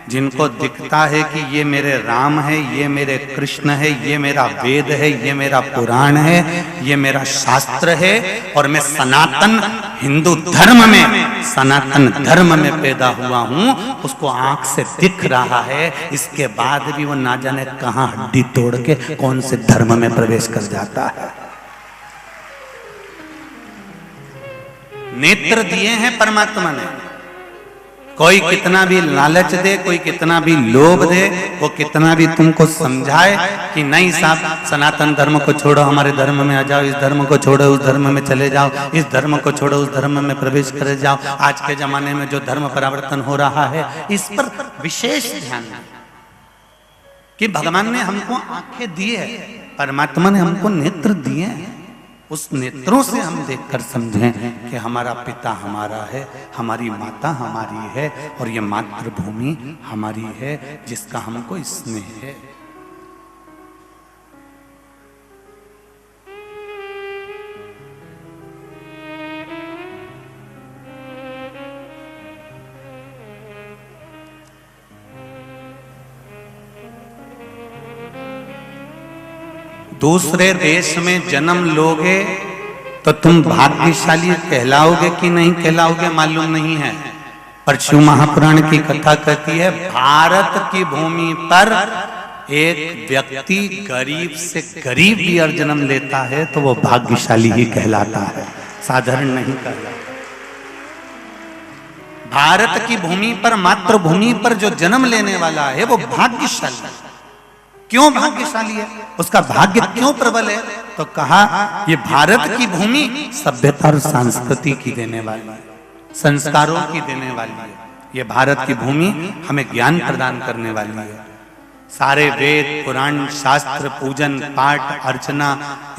जिनको दिखता है कि ये मेरे राम है, ये मेरे कृष्ण है, ये मेरा वेद है, ये मेरा पुराण है, ये मेरा शास्त्र है, और मैं सनातन हिंदू धर्म में, सनातन धर्म में पैदा हुआ हूं, उसको आंख से दिख रहा है। इसके बाद भी वो ना जाने कहां हड्डी तोड़ के कौन से धर्म में प्रवेश कर जाता है। नेत्र दिए हैं परमात्मा ने, कोई कितना भी लालच दे, कोई कितना भी लोभ दे, वो कितना भी तुमको समझाए कि नहीं साहब सनातन धर्म को छोड़ो, हमारे धर्म में आ जाओ, इस धर्म को छोड़ो उस धर्म में चले जाओ, इस धर्म को छोड़ो उस धर्म में प्रवेश कर जाओ। आज के जमाने में जो धर्म परिवर्तन हो रहा है, इस पर विशेष ध्यान है कि भगवान ने हमको आंखें दी है, परमात्मा ने हमको नेत्र दिए हैं, उस नेत्रों से हम देखकर समझें कि हमारा पिता हमारा है, हमारी माता हमारी है, और ये मातृभूमि हमारी है जिसका हमको स्नेह है। दूसरे देश में जन्म लोगे तो तुम भाग्यशाली कहलाओगे कि नहीं कहलाओगे मालूम नहीं है, पर शिव महापुराण की कथा कहती है भारत की भूमि पर एक व्यक्ति गरीब से गरीब भी अगर जन्म लेता है तो वो भाग्यशाली ही कहलाता है, साधारण नहीं कहलाता। भारत की भूमि पर, मातृभूमि पर जो जन्म लेने वाला है वो भाग्यशाली है। क्यों भाग्यशाली है, उसका भाग्य क्यों प्रबल है? तो कहा ये भारत की भूमि सभ्यता और संस्कृति की देने वाली है, संस्कारों की देने वाली है। ये भारत की भूमि हमें ज्ञान प्रदान करने वाली है। सारे वेद पुराण शास्त्र पूजन पाठ अर्चना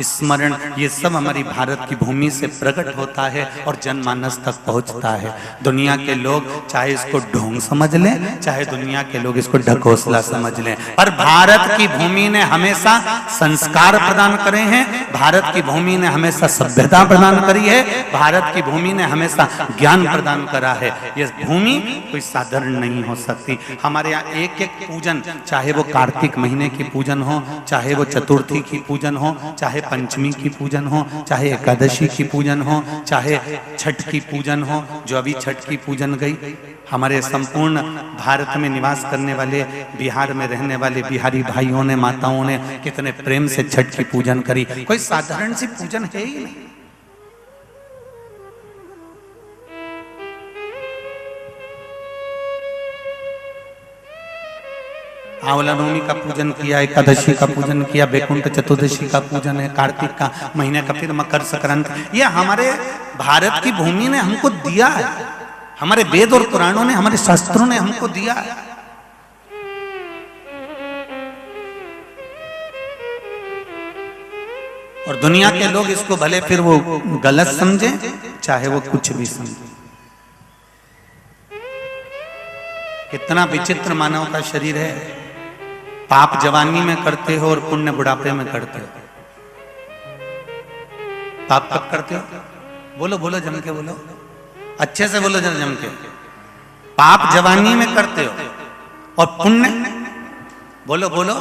स्मरण ये सब हमारी भारत की भूमि से प्रकट होता है और जनमानस तक पहुंचता है। दुनिया के लोग चाहे इसको ढोंग समझ लें, चाहे दुनिया के लोग इसको ढकोसला समझ लें, पर भारत की भूमि ने हमेशा संस्कार प्रदान करे हैं, भारत की भूमि ने हमेशा सभ्यता प्रदान करी है, भारत की भूमि ने हमेशा ज्ञान प्रदान करा है। ये भूमि कोई साधारण नहीं हो सकती। हमारे यहाँ एक एक पूजन, चाहे वो कार्तिक महीने की पूजन हो, चाहे वो चतुर्थी की पूजन हो, चाहे पंचमी की पूजन हो, चाहे एकादशी की पूजन हो, चाहे छठ की पूजन हो, जो अभी छठ की पूजन गई, हमारे संपूर्ण भारत में निवास करने वाले, बिहार में रहने वाले बिहारी भाइयों ने, माताओं ने कितने प्रेम से छठ की पूजन करी। कोई साधारण सी पूजन है ही नहीं। आंवला नवमी का पूजन किया, एकादशी का पूजन किया, बैकुंठ चतुर्दशी का पूजन है, कार्तिक का महीने का, फिर मकर संक्रांति। ये हमारे भारत की भूमि ने हमको दिया है, हमारे वेद और पुराणों ने, हमारे शास्त्रों ने हमको दिया है। और दुनिया के लोग इसको भले फिर वो गलत समझे, चाहे वो कुछ भी समझे। कितना विचित्र मानव का शरीर है। पाप जवानी में करते हो और पुण्य बुढ़ापे में करते हो। पाप कब करते हो? बोलो बोलो, जम के बोलो, अच्छे से बोलो, जरा जम के। पाप जवानी में करते हो और पुण्य, बोलो बोलो,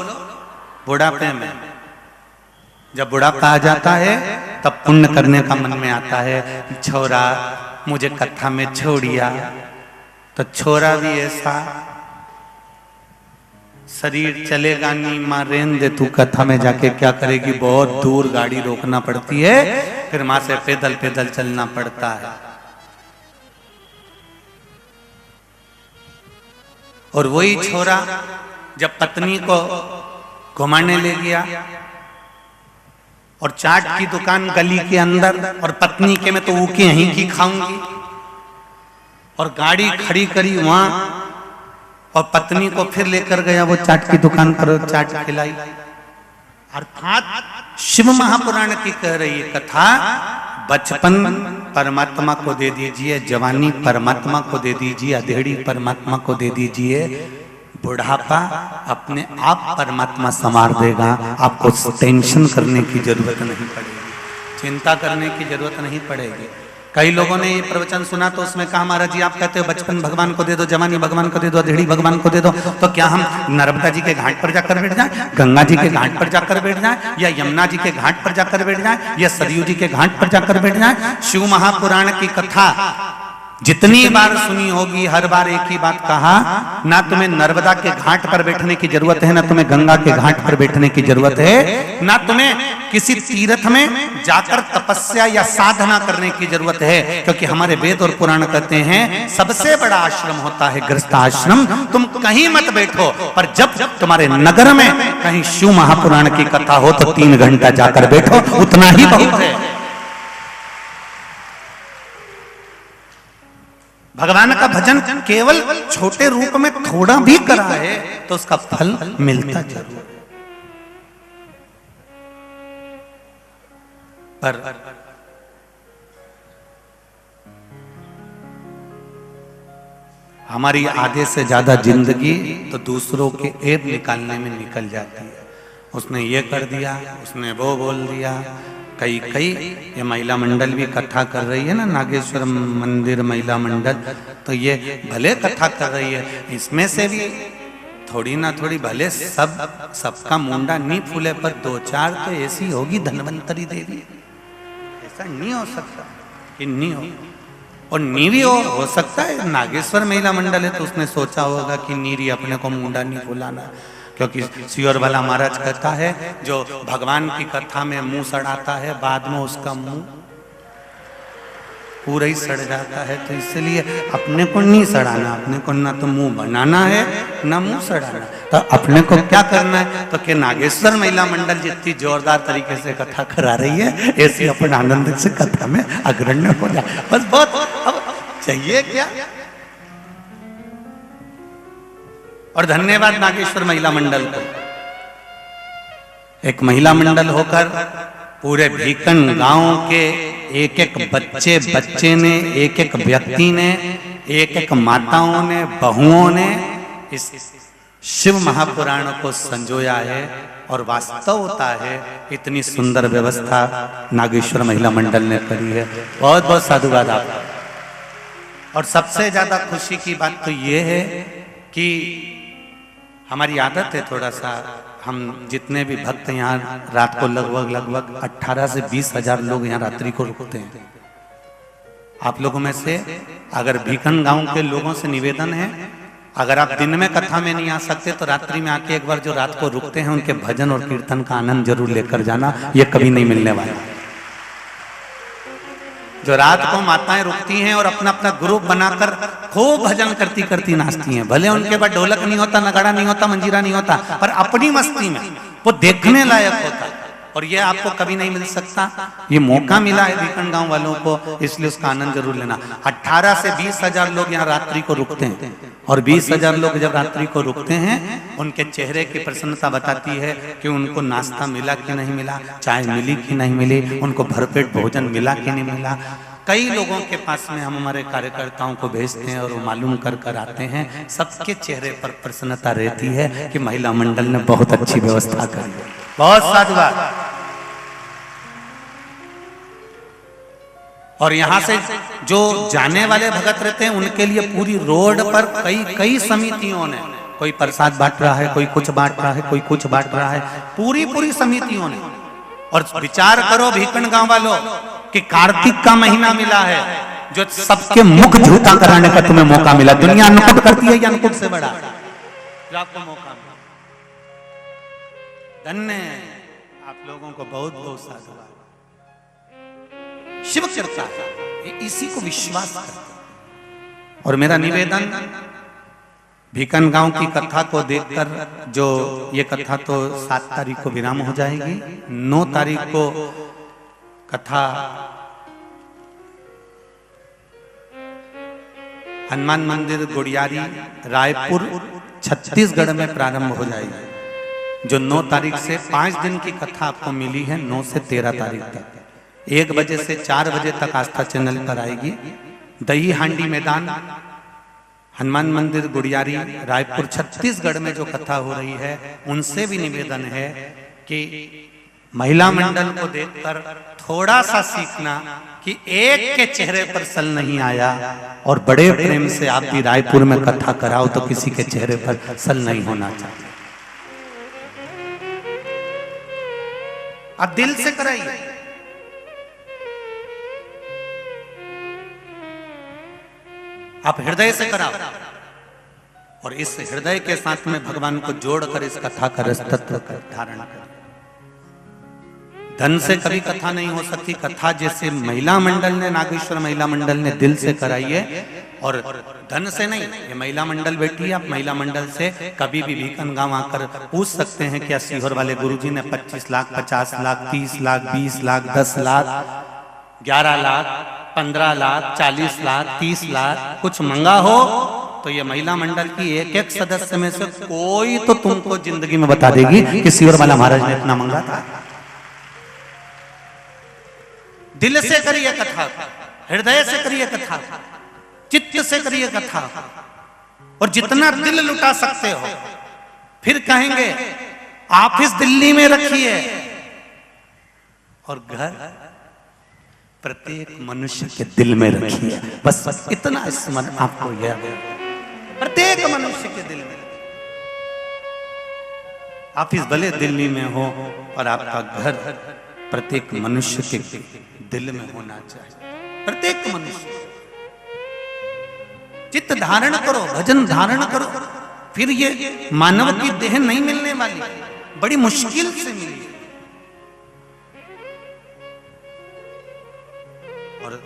बुढ़ापे में। जब बुढ़ापा आ जाता है तब पुण्य करने का मन में आता है। छोरा मुझे कथा में छोड़िया, तो छोरा भी ऐसा, शरीर चलेगा नहीं, मां रेन दे, तू कथा में जाके क्या करेगी? बहुत दूर गाड़ी रोकना पड़ती है, फिर मां से पैदल पैदल चलना पड़ता है। और वही छोरा जब पत्नी को घुमाने ले गया और चाट की दुकान गली के अंदर, और पत्नी के मैं तो ऊके यहीं की खाऊंगी, और गाड़ी खड़ी करी वहां, और पत्नी को फिर लेकर गया वो चाट की दुकान पर, चाट खिलाई। अर्थात शिव महापुराण की कह रही है कथा, बचपन परमात्मा को दे दीजिए, जवानी परमात्मा को दे दीजिए, अधेड़ी परमात्मा को दे दीजिए, बुढ़ापा अपने आप परमात्मा संवार देगा। आपको टेंशन करने की जरूरत नहीं पड़ेगी, चिंता करने की जरूरत नहीं पड़ेगी। कई लोगों ने ये प्रवचन सुना तो उसमें कहा, महाराज जी आप कहते हो बचपन भगवान को दे दो, जवानी भगवान को दे दो, अधेड़ी भगवान को दे दो, तो क्या हम नर्मदा जी के घाट पर जाकर बैठ जाएं, गंगा जी के घाट पर जाकर बैठ जाएं, या यमुना जी के घाट पर जाकर बैठ जाएं, या सरयू जी के घाट पर जाकर बैठ जाएं? शिव महापुराण की कथा जितनी बार सुनी होगी, हर बार एक ही बात कहा, ना तुम्हें नर्मदा के घाट पर बैठने की जरूरत है, ना तुम्हें गंगा के घाट पर बैठने की जरूरत है, ना तुम्हें किसी तीर्थ में जाकर तपस्या या साधना करने की जरूरत है, क्योंकि हमारे वेद और पुराण कहते हैं सबसे बड़ा आश्रम होता है गृहस्थ आश्रम। तुम कहीं मत बैठो, पर जब तुम्हारे नगर में कहीं शिव महापुराण की कथा हो तो 3 घंटा जाकर बैठो, उतना ही बहुत है। भगवान का भजन केवल छोटे रूप में थोड़ा भी करा है तो उसका फल मिलता जरूर। पर हमारी आधे से ज्यादा जिंदगी तो दूसरों के ऐब निकालने में निकल जाती है। उसने ये कर दिया, उसने वो बोल दिया। कई ये महिला मंडल भी कथा कर रही है ना, नागेश्वर मंदिर महिला मंडल, तो ये भले कथा कर रही है, इसमें से भी थोड़ी ना थोड़ी, भले सबका मुंडा नहीं फूले, पर 2-4 तो ऐसी होगी धनवंतरी देवी। ऐसा नहीं हो सकता कि नहीं हो, और नीवी हो सकता है नागेश्वर महिला मंडल है तो उसने सोचा होगा कि नीरी अपने को मुंडा नहीं फुलाना, क्योंकि सियोर वाला महाराज कहता है जो भगवान की कथा में मुंह सड़ाता है बाद में उसका मुंह पूरा ही सड़ जाता है। तो इसलिए अपने को नहीं सड़ाना, अपने को ना तो मुंह बनाना है ना मुंह सड़ाना। तो अपने को क्या करना है, तो कि नागेश्वर महिला मंडल जितनी जोरदार तरीके से कथा करा रही है ऐसी अपन आनंद से कथा में अग्रण्य हो जाए, बस बहुत। अब चाहिए क्या। और धन्यवाद नागेश्वर महिला मंडल को, एक महिला मंडल होकर पूरे भीकन गांव के एक बच्चे ने, एक व्यक्ति ने, एक माताओं ने, बहुओं ने इस शिव महापुराण को संजोया है। और वास्तवता है इतनी सुंदर व्यवस्था नागेश्वर महिला मंडल ने करी है। बहुत बहुत साधुवाद आपका। और सबसे ज्यादा खुशी की बात तो ये है कि हमारी आदत है थोड़ा सा, हम जितने भी भक्त यहाँ रात को लगभग 18 से 20 हजार लोग यहाँ रात्रि को रुकते हैं। आप लोगों में से अगर भीकन गांव के लोगों से निवेदन है, अगर आप दिन में कथा में नहीं आ सकते तो रात्रि में आके एक बार जो रात को रुकते हैं उनके भजन और कीर्तन का आनंद जरूर लेकर जाना, ये कभी नहीं मिलने वाला। जो रात को माताएं रुकती हैं और अपना अपना ग्रुप बनाकर खूब भजन करती करती नाचती हैं। भले उनके पास ढोलक नहीं होता, नगाड़ा नहीं होता, मंजीरा नहीं होता, पर अपनी मस्ती में वो देखने लायक होता है। और ये आपको कभी नहीं मिल सकता। ये मौका मिला है भीकन गांव वालों को, इसलिए उसका आनंद जरूर लेना। 18 से 20,000 लोग यहाँ रात्रि को रुकते हैं, और 20,000 लोग जब रात्रि को रुकते हैं, उनके चेहरे की प्रसन्नता बताती है कि उनको नाश्ता मिला कि नहीं मिला, चाय मिली कि नहीं मिली, उनको भरपेट भोजन मिला कि नहीं मिला। कई लोगों के पास में हम हमारे कार्यकर्ताओं को भेजते हैं और वो मालूम कर कर आते हैं। सबके चेहरे पर प्रसन्नता रहती है कि महिला मंडल ने बहुत अच्छी व्यवस्था करी है। बहुत साधुवाद। और यहाँ से जो जाने वाले भगत रहते हैं उनके लिए पूरी रोड पर कई समितियों ने, कोई प्रसाद बांट रहा है, कोई कुछ बांट रहा है, कोई कुछ बांट रहा है, पूरी समितियों ने। और विचार करो भीकन गांव वालों कि कार्तिक का महीना मिला है, जो सबके मुख झूठा कराने का तुम्हें मौका मिला। दुनिया अनुकुट करती है या अनुकुट से बड़ा जो आपको मौका मिला। धन्य आप लोगों को बहुत बहुत साधुवाद। शिव करता है, इसी को विश्वास करता है। और मेरा निवेदन, भीकन गांव की कथा को देखकर, जो ये कथा तो 7 तारीख को विराम हो जाएगी, 9 तारीख को कथा हनुमान मंदिर गुड़ियारी रायपुर छत्तीसगढ़ में प्रारंभ हो जाएगी। जो 9 तारीख से 5 दिन की कथा आपको मिली है, 9 से 13 तारीख तक 1 बजे से 4 बजे तक आस्था चैनल पर आएगी। दही हांडी मैदान हनुमान मंदिर गुड़ियारी रायपुर छत्तीसगढ़ में जो कथा हो रही है, उनसे भी निवेदन है कि महिला मंडल को देखकर थोड़ा सा सीखना कि एक के चेहरे पर सल नहीं आया, और बड़े प्रेम से आप भी रायपुर में कथा कराओ तो किसी के चेहरे पर सल नहीं होना चाहिए। आप दिल से कराइए। आप हृदय से कराओ, और इस हृदय के साथ में भगवान को जोड़कर इस कथा का रस तत्व धारण करें। धन से कभी कथा नहीं हो सकती। कथा जैसे महिला मंडल ने, नागेश्वर महिला मंडल ने दिल से कराई है, और धन से नहीं। ये महिला मंडल बैठी है, आप महिला मंडल से कभी भी भीकन गांव आकर पूछ सकते हैं कि सीहोर वाले गुरुजी ने 25 लाख, 50 लाख, 30 लाख, 20 लाख, 10 लाख, 11 लाख, 15 लाख, 40 लाख, 30 लाख कुछ मंगा हो, तो ये महिला मंडल की एक सदस्य में से कोई तो तुमको जिंदगी में बता देगी कि सीहोर वाला महाराज ने इतना मंगा था। दिल से करिए कथा, हृदय से करिए कथा, चित्त से करिए कथा, और जितना दिल लुटा सकते हो। फिर कहेंगे ऑफिस दिल्ली में रखिए, और घर प्रत्येक मनुष्य के दिल में रखिए। बस इतना स्मरण आपको यह, प्रत्येक मनुष्य के दिल में। ऑफिस भले दिल्ली में हो, और आपका घर प्रत्येक मनुष्य के दिल में होना चाहिए। प्रत्येक मनुष्य चित्त धारण करो, भजन धारण करो। फिर ये मानव की देह नहीं मिलने वाली, बड़ी मुश्किल से मिली। और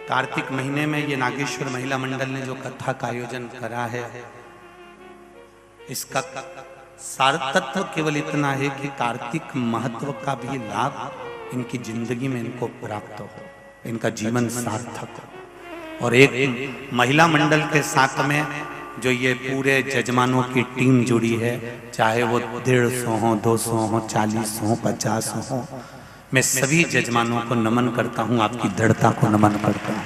कार्तिक महीने में ये नागेश्वर महिला मंडल ने जो कथा का आयोजन करा है, इसका सार तत्व केवल इतना है कि कार्तिक महत्व का भी लाभ इनकी जिंदगी में इनको प्राप्त हो, इनका जीवन सार्थक हो। और एक महिला मंडल के साथ में जो ये पूरे जजमानों की टीम जुड़ी है, चाहे वो 150 हो, 200 हो, 40 हो, 50 हो, मैं सभी जजमानों को नमन करता हूँ, आपकी दृढ़ता को नमन करता हूँ,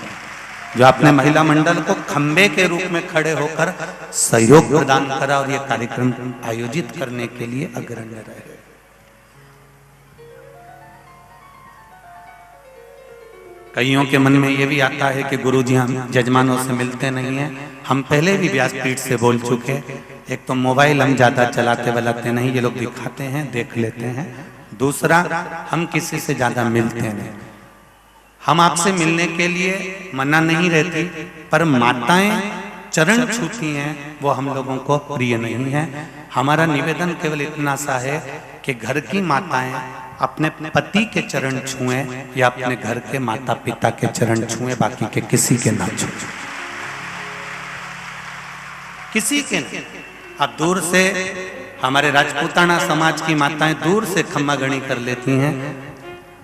जो आपने महिला मंडल को खंबे के रूप में खड़े होकर सहयोग प्रदान करा और ये कार्यक्रम आयोजित करने के लिए अग्रणी रहे। कईयों के मन में ये भी आता है कि गुरुजी हम जजमानों से मिलते नहीं हैं। हम पहले भी व्यासपीठ से बोल चुके, एक तो मोबाइल हम ज्यादा चलाते वलाते नहीं, ये लोग दिखाते हैं, देख लेते हैं। दूसरा, हम किसी से ज्यादा मिलते नहीं। हम आपसे मिलने के लिए मना नहीं रहती, पर माताएं चरण छूती हैं, वो हम लोगों को प्रिय नहीं है। हमारा निवेदन केवल इतना सा है कि घर की माताएं अपने पति के चरण छुएं या अपने घर के माता पिता के चरण छुएं, बाकी के किसी के ना छुएं, किसी के नहीं। अब दूर से हमारे राजपूताना समाज की माताएं दूर से खम्मा गणी कर लेती हैं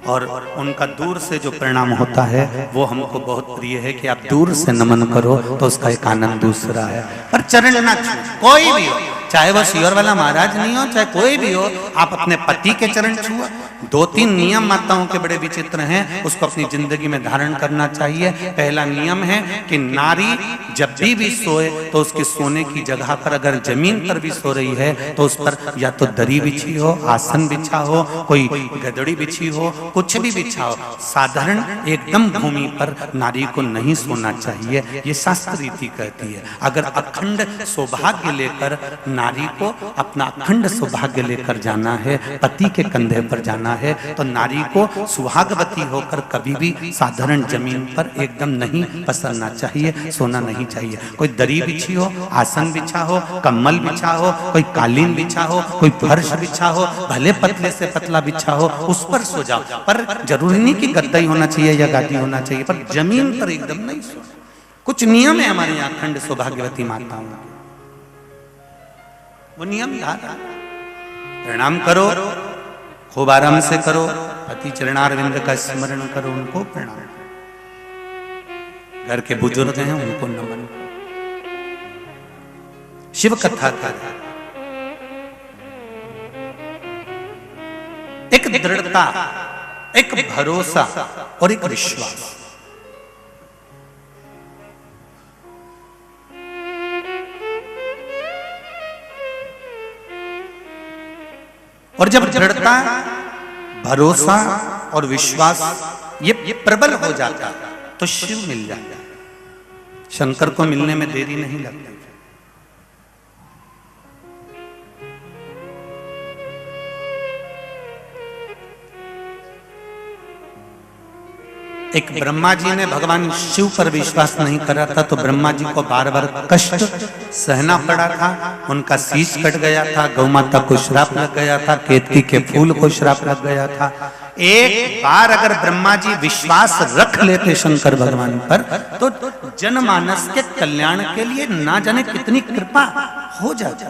और उनका दूर से जो परिणाम होता है वो हमको बहुत प्रिय है कि आप दूर से नमन करो तो उसका एक आनंद दूसरा है। पर चरण ना छुए, कोई भी हो, चाहे वो सियोर वाला महाराज नहीं हो, चाहे कोई भी हो, आप अपने पति के चरण छुओ। 2-3 नियम माताओं के बड़े विचित्र हैं, उसको अपनी जिंदगी में धारण करना चाहिए। पहला नियम है कि नारी जब भी सोए तो उसके सोने की जगह पर अगर जमीन पर भी सो रही है तो उस पर या तो दरी बिछी हो, आसन बिछा हो, कोई गदड़ी बिछी हो, कुछ भी बिछा हो, साधारण एकदम भूमि पर नारी को नहीं सोना चाहिए, ये शास्त्र रीति कहती है। अगर अखंड सौभाग्य लेकर नारी को अपना अखंड सौभाग्य लेकर जाना है, पति के कंधे पर जाना है, तो नारी को सुहागवती होकर कभी भी साधारण जमीन पर एकदम नहीं पसरना चाहिए, सोना नहीं चाहिए। कोई दरी बिछी हो, आसन बिछा हो, कम्बल बिछा हो, कोई कालीन बिछा हो, कोई फर्श बिछा हो, भले पतले से पतला बिछा हो, उस पर सो जाओ। पर जरूरी नहीं कि गद्दा ही होना चाहिए या गादी होना चाहिए, पर जमीन पर एकदम नहीं सो। कुछ नियम है हमारे यहाँ अखंड सौभाग्यवती माताओं के, वो नियम याद आ। प्रणाम करो, खूब आराम से करो, पति चरणारविंद का स्मरण करो, उनको प्रणाम करो। घर के बुजुर्ग हैं उनको नमन करो। शिव कथा कर एक दृढ़ता, एक भरोसा और एक विश्वास। और जब दृढ़ता, भरोसा और विश्वास ये प्रबल हो जाता तो शिव मिल जाता। शंकर को मिलने में देरी नहीं लगती। एक ब्रह्मा जी ने भगवान शिव पर विश्वास नहीं करा था तो ब्रह्मा जी को बार बार कष्ट सहना पड़ा था। उनका शीश कट गया था, गौ माता को श्राप लग गया था, केतकी के फूल को श्राप लग गया था। एक बार अगर ब्रह्मा जी विश्वास रख लेते शंकर भगवान पर तो जनमानस के कल्याण के लिए ना जाने कितनी कृपा हो जाती।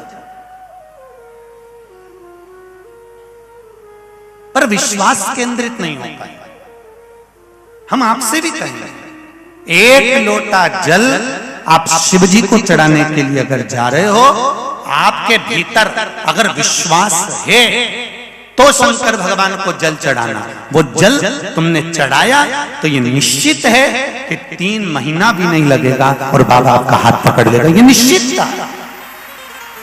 पर विश्वास केंद्रित नहीं हो पाए। हम आपसे भी कहेंगे, एक लोटा जल आप शिव जी को चढ़ाने के लिए अगर जा रहे हो, आपके भीतर अगर विश्वास है तो शंकर भगवान को जल चढ़ाना। वो जल तुमने चढ़ाया तो ये निश्चित है कि 3 महीना भी नहीं लगेगा और बाबा आपका हाथ पकड़ लेगा, ये निश्चित था।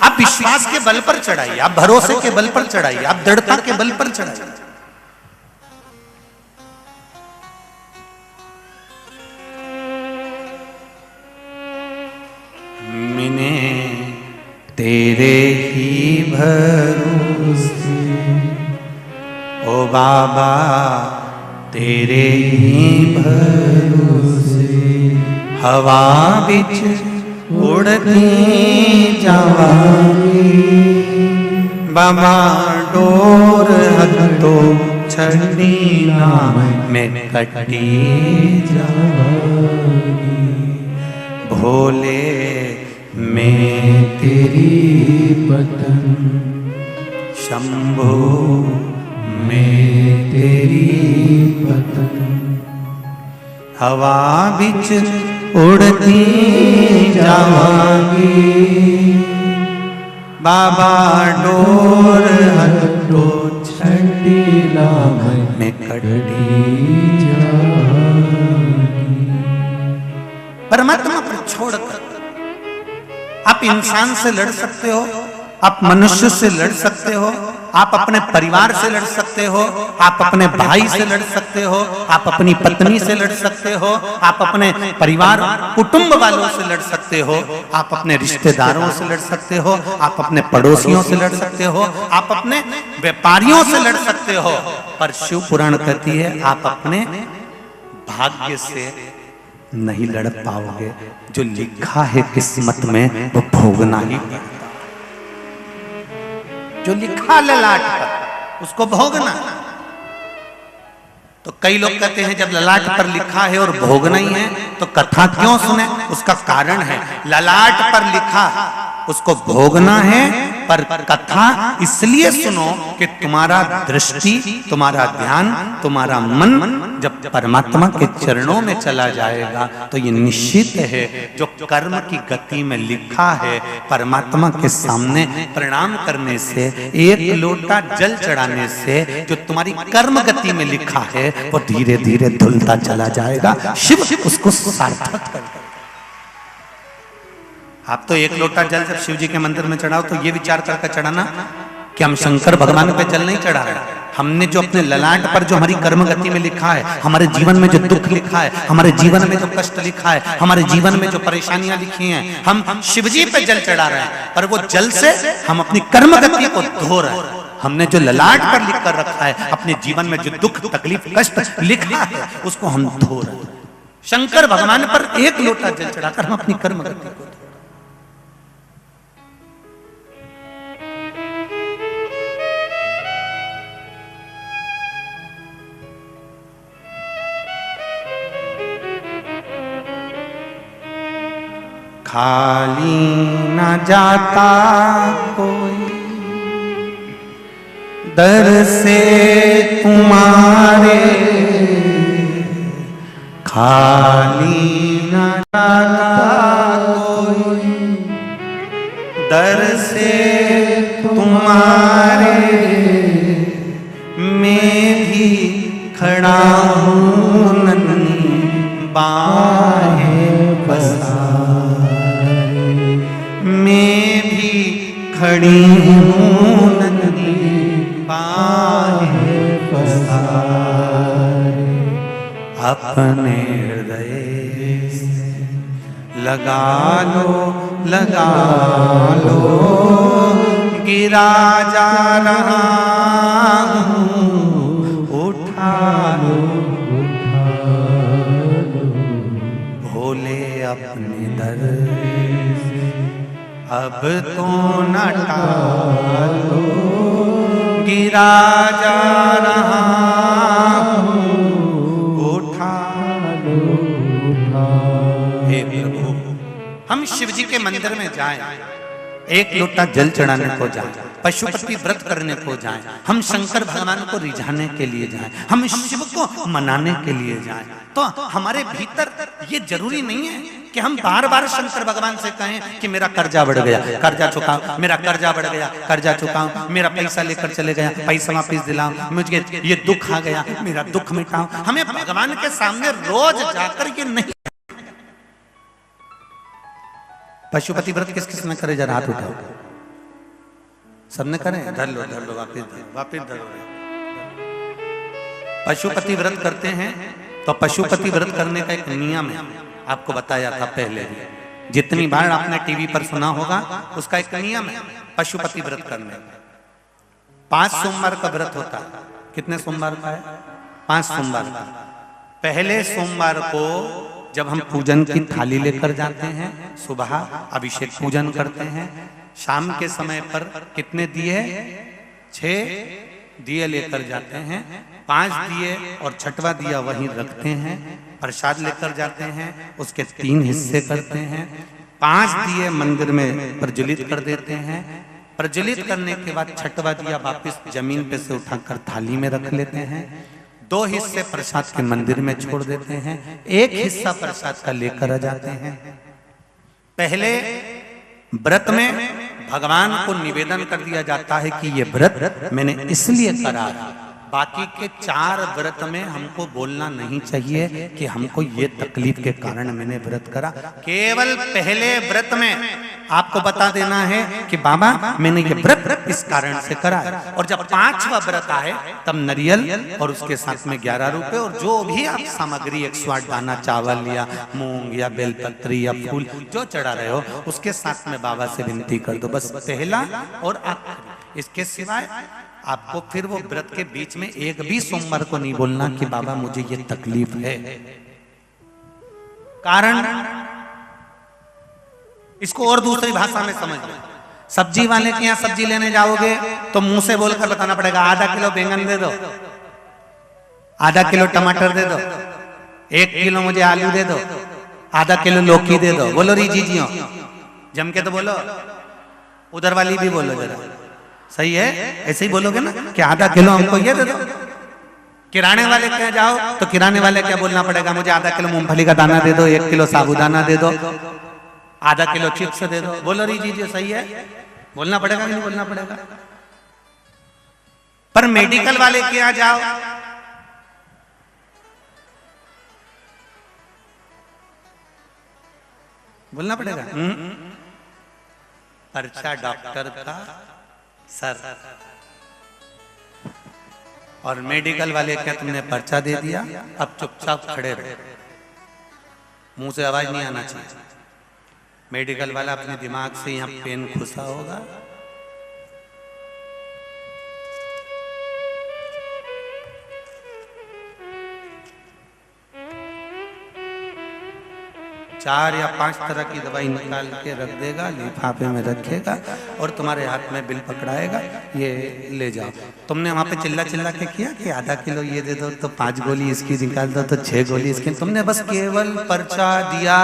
आप विश्वास के बल पर चढ़ाइए, आप भरोसे के बल पर चढ़ाइए, आप दृढ़ता के बल पर चढ़ाइए। मैंने तेरे ही भरोसे ओ बाबा, तेरे ही भरोसे हवा बिच उड़ती जावांगी। बाबा डोर हतो छड़ी नाम में कटी जावांगी। भोले मैं तेरी पतंग, शंभो मैं तेरी पतंग, हवा बिच उड़ती जावांगी। बाबा डोर हटो छड़ी लाभ में कटी जावांगी। परमात्मा पर छोड़कर आप इंसान से लड़ सकते हो, आप मनुष्य से लड़ सकते हो, आप अपने परिवार से लड़ सकते हो, आप अपने भाई से लड़ सकते हो, आप अपनी पत्नी से लड़ सकते हो, आप अपने परिवार कुटुंब वालों से लड़ सकते हो, आप अपने रिश्तेदारों से लड़ सकते हो, आप अपने पड़ोसियों से लड़ सकते हो, आप अपने व्यापारियों से लड़ सकते हो। पर शिव पुराण कहती है आप अपने भाग्य से नहीं लड़ पाओगे। जो लिखा है किस्मत में वो भोगना ही पड़ता। जो लिखा ललाट पर उसको भोगना। तो कई लोग कहते हैं जब ललाट पर लिखा है और भोग नहीं है तो कथा क्यों सुने? उसका कारण है, ललाट पर लिखा उसको भोगना है, पर कथा इसलिए सुनो कि तुम्हारा दृष्टि, तुम्हारा ध्यान, तुम्हारा मन जब परमात्मा के चरणों में चला जाएगा तो ये निश्चित है जो कर्म की गति में लिखा है, परमात्मा के सामने प्रणाम करने से, एक लोटा जल चढ़ाने से जो तुम्हारी कर्म गति में लिखा है वो धीरे धीरे धुलता चला जाएगा। शिव उसको सार्थक कर। आप तो एक लोटा जल जब शिव जी के मंदिर में चढ़ाओ तो ये विचार करके चढ़ाना कि हम शंकर भगवान पे जल नहीं चढ़ा रहे, हमने जो अपने ललाट पर जो हमारी कर्म गति में लिखा है, हमारे जीवन में जो दुख लिखा है, हमारे जीवन में जो कष्ट लिखा है, हमारे जीवन में जो परेशानियां लिखी हैं, हम शिव जी पे जल चढ़ा रहे हैं, पर वो जल से हम अपनी कर्म गति को धो रहे हैं। हमने जो ललाट पर लिख कर रखा है, अपने जीवन में जो दुख तकलीफ कष्ट लिखा है, उसको हम धो रहे हैं। शंकर भगवान पर एक लोटा जल चढ़ाकर हम अपनी कर्म गति को, खाली न जाता कोई दर से तुम्हारे, खाली न जाता कोई दर से तुम्हारे, मैं भी खड़ा हूँ नन्ही बाहें बसा, मैं भी खड़ी हूँ नन्ही बाहें पसारे, अपने हृदय से लगा लो गिरा जा रहा हूँ, उठा लो भोले अपने दर से, अब तो न टालो गिरा जा रहा हूँ, उठा लो। हे प्रभु, हम शिव जी के मंदिर में जाएं, एक लोटा जल चढ़ाने को जाएं, पशुपति व्रत करने को जाएं, हम शंकर भगवान को रिझाने के लिए जाएं, हम शिव को मनाने के लिए जाएं, तो हमारे भीतर ये जरूरी नहीं है कि हम बार बार शंकर भगवान से कहें कि मेरा कर्जा बढ़ गया, कर्जा चुकाओ, मेरा कर्जा बढ़ गया, कर्जा चुकाओ, मेरा पैसा लेकर चले गया, पैसा वापिस दिलाओ, मुझे ये दुख आ गया, मेरा दुख मिटाओ। हमें भगवान के सामने रोज जाकर ये नहीं। पशुपति व्रत किस किस ने करे, जरा हाथ उठाओ। सबने करे? धर लो वापिस धरो। पशुपति व्रत करते हैं तो पशुपति व्रत करने का एक नियम है, आपको बताया था पहले भी, जितनी बार आपने टीवी पर सुना होगा, उसका एक नियम है पशुपति व्रत करने का। 5 सोमवार का व्रत होता है। कितने सोमवार का है? 5 सोमवार का। पहले सोमवार को जब हम पूजन की थाली लेकर जाते हैं, सुबह अभिषेक पूजन करते हैं, शाम के समय पर कितने दिए? 6 दिए लेकर जाते हैं, 5 दिए और 6वां दिया वहीं रखते हैं, प्रसाद लेकर जाते हैं, उसके 3 हिस्से करते हैं, 5 दिए मंदिर में प्रज्वलित कर देते हैं, प्रज्वलित करने के बाद 6वां दिया वापस जमीन पे से उठाकर थाली में रख लेते हैं, 2 हिस्से प्रसाद के मंदिर में छोड़ देते हैं, 1 हिस्सा प्रसाद का लेकर आ जाते हैं। पहले व्रत में भगवान को निवेदन कर दिया जाता है कि ये व्रत मैंने इसलिए करा, बाकी के 4 व्रत में हमको बोलना नहीं चाहिए कि हमको ये तकलीफ के कारण मैंने व्रत करा। केवल पहले व्रत में आपको बता देना है कि बाबा मैंने ये व्रत इस कारण से करा, और जब 5वां व्रत आए तब नारियल और उसके साथ में 11 रुपए और जो भी आप सामग्री 108 दाना चावल या मूंग या बेलपत्री या फूल जो चढ़ा रहे हो उसके साथ में बाबा से विनती कर दो, बस पहला और आखिरी। इसके सिवाय आपको फिर वो व्रत के बीच में एक भी सोमवार को नहीं बोलना कि बाबा मुझे ये तकलीफ है। कारण इसको और दूसरी भाषा में समझ लो। सब्जी वाले के यहाँ सब्जी लेने जाओगे तो मुंह से बोलकर बताना पड़ेगा 1/2 किलो बैंगन दे दो, आधा किलो टमाटर दे दो, 1 किलो मुझे आलू दे दो, आधा किलो लौकी दे दो। बोलो री जीजियो, जम के तो बोलो, उधर वाली भी बोलो जरा, सही है? ऐसे ही बोलोगे ना कि आधा किलो हमको ये दे दो। किराने वाले के जाओ तो किराने वाले क्या बोलना पड़ेगा, मुझे आधा किलो मूंगफली का दाना दे दो, 1 किलो साबूदाना दे दो, आधा किलो चिप्स दे दो। बोलो री जीजियो, सही है? बोलना पड़ेगा कि नहीं बोलना पड़ेगा? पर मेडिकल वाले के यहाँ जाओ, बोलना पड़ेगा। पर्चा डॉक्टर का सर, और मेडिकल वाले क्या तुमने पर्चा दे दिया, अब चुपचाप खड़े रहो, मुंह से आवाज नहीं आना चाहिए। मेडिकल वाला अपने दिमाग से यहाँ पेन घुसा होगा, चार या 5 तरह की दवाई निकाल के रख देगा, लिफाफे में रखेगा और तुम्हारे हाथ में बिल पकड़ाएगा, ये ले जाओ। तुमने वहां पे चिल्ला चिल्ला के किया कि आधा किलो ये दे दो तो 5 गोली इसकी निकाल दो तो 6 गोली इसकी। तुमने बस केवल पर्चा दिया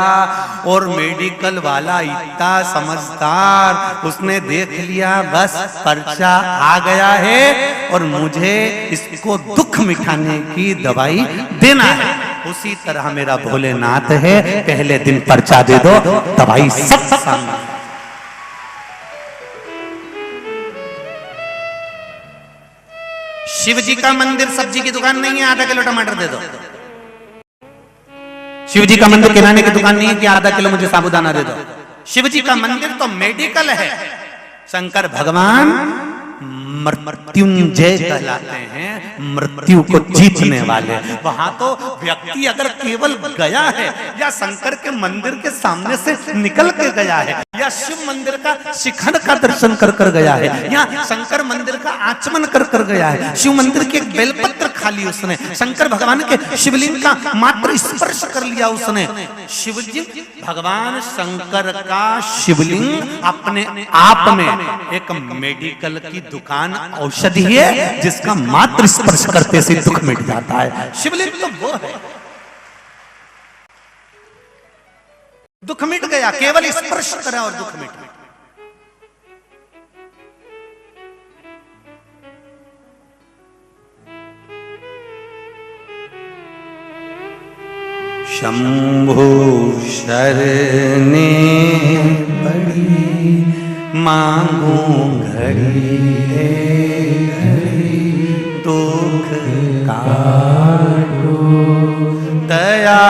और मेडिकल वाला इतना समझदार, उसने देख लिया बस पर्चा आ गया है और मुझे इसको दुख मिटाने की दवाई देना है। उसी तरह मेरा भोलेनाथ है, पहले दिन पर्चा दे दो, दवाई सब सामने। शिव जी का मंदिर सब्जी की दुकान नहीं है, आधा किलो टमाटर दे दो। शिव जी का मंदिर किराने की दुकान नहीं है कि आधा किलो मुझे साबूदाना दे दो। शिव जी का मंदिर तो मेडिकल है। शंकर भगवान मृत्युंजय कहलाते हैं, मृत्यु को जीतने वाले। वहां तो व्यक्ति अगर केवल गया है या शंकर के मंदिर के सामने से निकल के गया है या शिव मंदिर का शिखर का दर्शन कर कर गया है या शंकर मंदिर का आचमन कर कर गया है, शिव मंदिर के बेलपत्र खा ली उसने, शंकर भगवान के शिवलिंग का मात्र स्पर्श कर लिया उसने, शिवजी भगवान शंकर का शिवलिंग अपने आप में एक मेडिकल की दुकान औषधि है जिसका मात्र स्पर्श करते से दुख मिट जाता है। शिवलिंग तो वो है, दुख मिट गया, केवल स्पर्श करा और दुख मिट गया। शंभु शरणे पड़ी मांगू घड़ी दुख काटो दया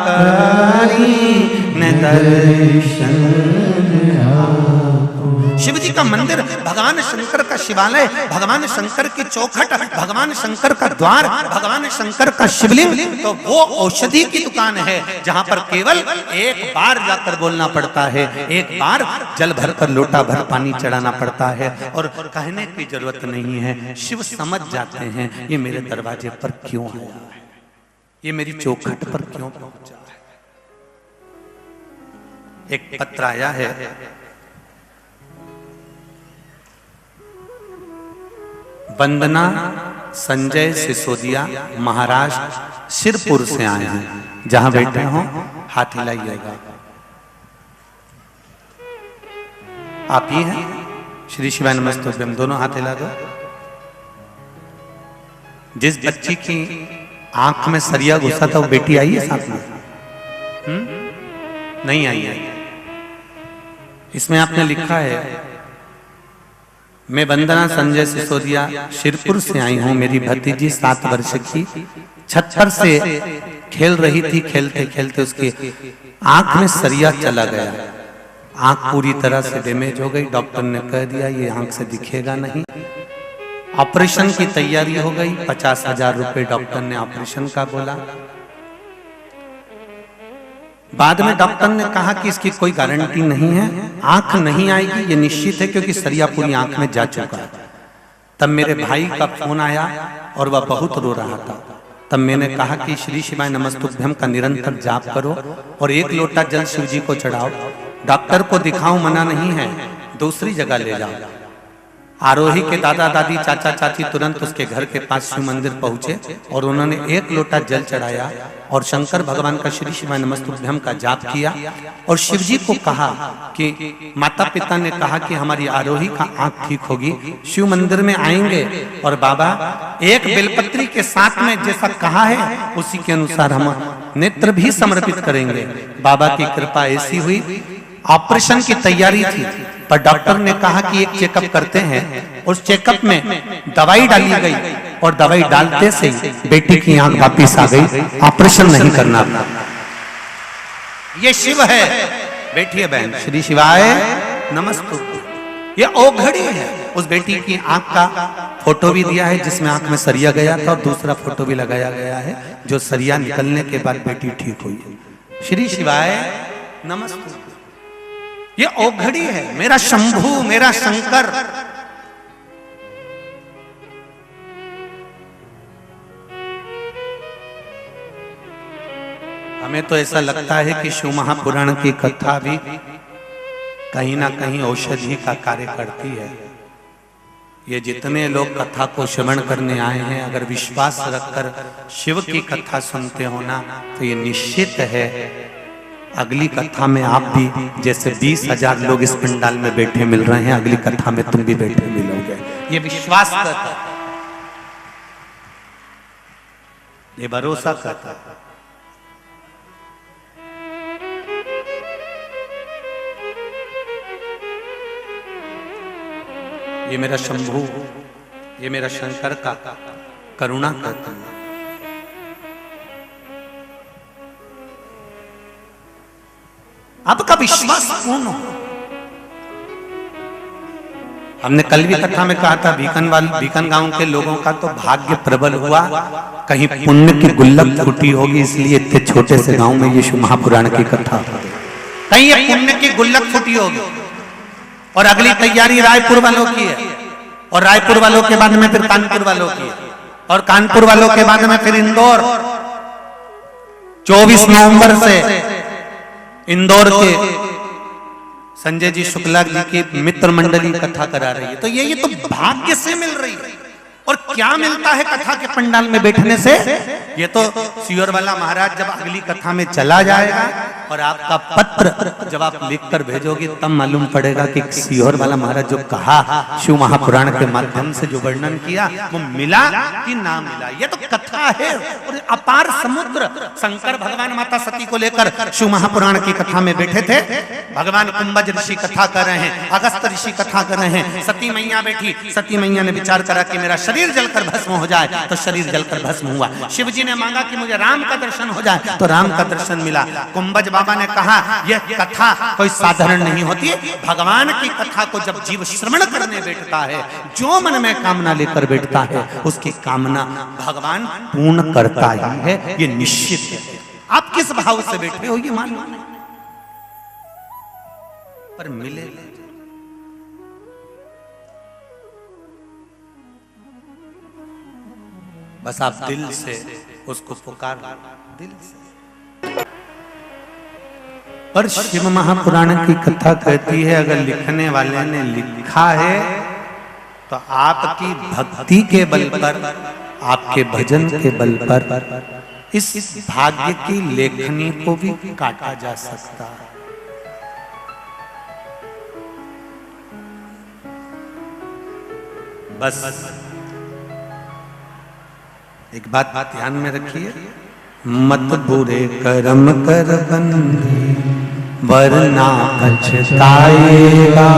करी न दर्शन। शिव जी का मंदिर, भगवान शंकर का शिवालय, भगवान शंकर की चौखट, भगवान शंकर का द्वार, भगवान शंकर का शिवलिंग तो वो औषधि की दुकान है जहां पर केवल एक बार जाकर बोलना पड़ता है, एक बार जल भरकर लोटा भर पानी चढ़ाना पड़ता है और कहने की जरूरत नहीं है। शिव समझ जाते हैं ये मेरे दरवाजे पर क्यों आया है, ये मेरी चौखट पर क्यों पहुंचा है। एक पत्र आया है, वंदना संजय सिसोदिया महाराष्ट्र सिरपुर से आए हैं, जहां बैठे हो हाथ हिलाइएगा। आप ही हैं? श्री शिवाय नमस्तुभ्यम, दोनों हाथ हिला दो। जिस बच्ची की आंख में सरिया घुसा था वो बेटी आई है साथ में? नहीं आई है। इसमें आपने लिखा है, मैं वंदना संजय सिसोदिया शिरपुर से आई हूं, मेरी भतीजी 7 वर्ष की छत पर से खेल रही थी, खेलते खेलते उसके आंख में सरिया चला गया, आंख पूरी तरह से डैमेज हो गई। डॉक्टर ने कह दिया ये आंख से दिखेगा नहीं। ऑपरेशन की तैयारी हो गई, 50,000 रुपए डॉक्टर ने ऑपरेशन का बोला। बाद में डॉक्टर ने कहा कि इसकी कोई गारंटी नहीं है, आंख नहीं आएगी ये निश्चित है क्योंकि सरिया पूरी आंख में जा चुका है। तब मेरे भाई का फोन आया और वह बहुत रो रहा था। तब मैंने कहा कि श्री शिवाय नमस्तुभ्यम का निरंतर जाप करो और 1 लोटा जल शिव जी को चढ़ाओ। डॉक्टर को दिखाओ, मना नहीं है, दूसरी जगह ले जाओ। आरोही के दादा दादी चाचा चाची तुरंत उसके घर के पास शिव मंदिर पहुंचे और उन्होंने 1 लोटा जल चढ़ाया और शंकर भगवान का श्री शिवाय नमस्तुभ्यम का जाप किया और शिव जी को कहा कि माता पिता ने कहा कि हमारी आरोही का आंख ठीक होगी, शिव मंदिर में आएंगे और बाबा एक बेलपत्री के साथ में जैसा कहा है उसी के अनुसार हम नेत्र भी समर्पित करेंगे। बाबा की कृपा ऐसी हुई, ऑपरेशन की तैयारी थी पर डॉक्टर ने कहा कि एक चेकअप करते हैं। उस चेकअप में दवाई डाली गई और दवाई डालते से बेटी की आंख वापिस आ गई, ऑपरेशन नहीं करना। ये शिव है, बैठिए बहन, श्री शिवाय नमस्तु। ये ओघड़ी है। उस बेटी की आंख का फोटो भी दिया है जिसमें आंख में सरिया गया था और दूसरा फोटो भी लगाया गया है जो सरिया निकलने के बाद बेटी ठीक हुई। श्री शिवाय नमस्तु। ये ओघड़ी है, मेरा शंभू, मेरा शंकर। हमें तो ऐसा लगता है कि शिव महापुराण की कथा भी कहीं ना कहीं औषधि का कार्य करती है। ये जितने लोग कथा को श्रवण करने आए हैं, अगर विश्वास रखकर शिव की कथा सुनते हो ना, तो ये निश्चित है अगली कथा में आप भी जैसे 20,000 लोग इस पंडाल में बैठे मिल रहे हैं, अगली कथा में तुम भी बैठे मिलोगे। ये विश्वास करता, ये भरोसा करता। ये मेरा शंभू, ये मेरा शंकर का करुणा करता है। आपका विश्वास पूर्ण हो। हमने कल भी कथा में कहा था बीकन गांव के लोगों का तो भाग्य प्रबल हुआ, कहीं पुण्य की गुल्लक फूटी होगी, इसलिए इतने छोटे से गांव में ये शिव महापुराण की कथा, कहीं ये पुण्य की गुल्लक फूटी होगी। और अगली तैयारी रायपुर वालों की है और रायपुर वालों के बाद में फिर कानपुर वालों की है और कानपुर वालों के बाद में फिर इंदौर। 24 नवंबर से इंदौर के संजय जी शुक्ला जी की मित्र मंडली कथा करा रही है। तो ये तो भाग्य से मिल रही है। और क्या मिलता है कथा के पंडाल में बैठने से? ये तो सियोर वाला महाराज जब अगली कथा में चला जाएगा और आपका पत्र जब आप लिखकर भेजोगे तब मालूम पड़ेगा कि सियोर वाला महाराज जो कहा शिव महापुराण के माध्यम से जो वर्णन किया वो मिला कि ना मिला। ये तो कथा है और अपार समुद्र। शंकर भगवान माता सती को लेकर शिव महापुराण की कथा में बैठे थे। भगवान कुंभज ऋषि कथा कर रहे हैं, अगस्त ऋषि कथा कर रहे हैं, सती मैया बैठी। सती मैया ने विचार करा कि मेरा शरीर जलकर भस्म हो जाए, तो शरीर जलकर भस्म हुआ। शिव जी ने मांगा कि मुझे राम का दर्शन हो जाए, तो राम का दर्शन मिला। कुंभज बाबा ने कहा यह कथा कोई साधारण नहीं होती। भगवान की कथा को जब जीव श्रवण करने बैठता है, जो मन में कामना लेकर बैठता है उसकी कामना भगवान पूर्ण करता ही है, ये निश्चित है। आप किस भाव से बैठे हो ये मालूम नहीं, पर मिले बस आप दिल से उसको पुकार, दिल से। पर शिव महापुराण की कथा कहती है अगर लिखने वाले ने लिखा है तो आपकी भक्ति के बल पर, आपके भजन के बल पर इस भाग्य की लेखनी को भी काटा जा सकता है। बस एक बात ध्यान में रखिए, मत बुरे कर्म कर बंदे वरना पछताएगा।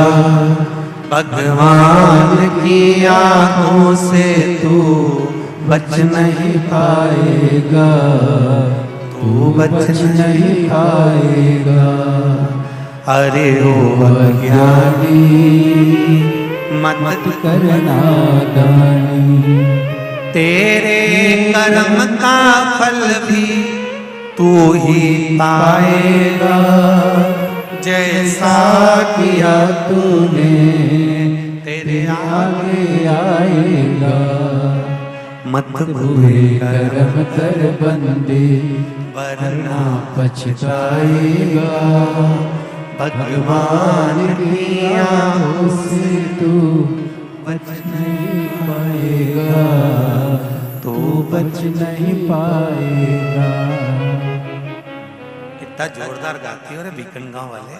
भगवान की आंखों से तू बच नहीं पाएगा, तू बच नहीं पाएगा। अरे ओ अज्ञानी मत करना दानी, तेरे कर्म का फल भी तू ही पाएगा। जैसा किया तूने तेरे आगे आएगा। मत बुरे कर्म कर बंदे वरना पछताएगा। भगवान की आंखों से तू बच नहीं पाएगा, तू बच नहीं पाएगा। कितना जोरदार गाती हो रे बीकन गांव वाले,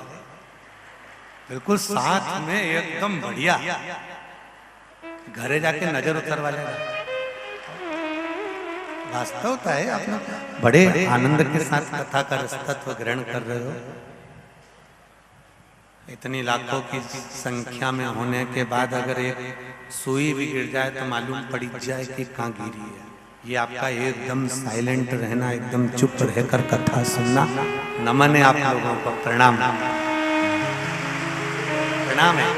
बिल्कुल साथ में एकदम बढ़िया। घरे जाके नजर उतर वाले वास्तवता है। आप लोग बड़े आनंद के साथ कथा का रसतत्व ग्रहण कर रहे हो। इतनी लाखों की संख्या में होने के बाद अगर एक सुई भी गिर जाए तो मालूम पड़ जाए कि कहाँ गिरी है। ये आपका एकदम साइलेंट रहना, एकदम चुप रहकर कथा सुनना, नमन है आप लोगों को, प्रणाम प्रणाम है।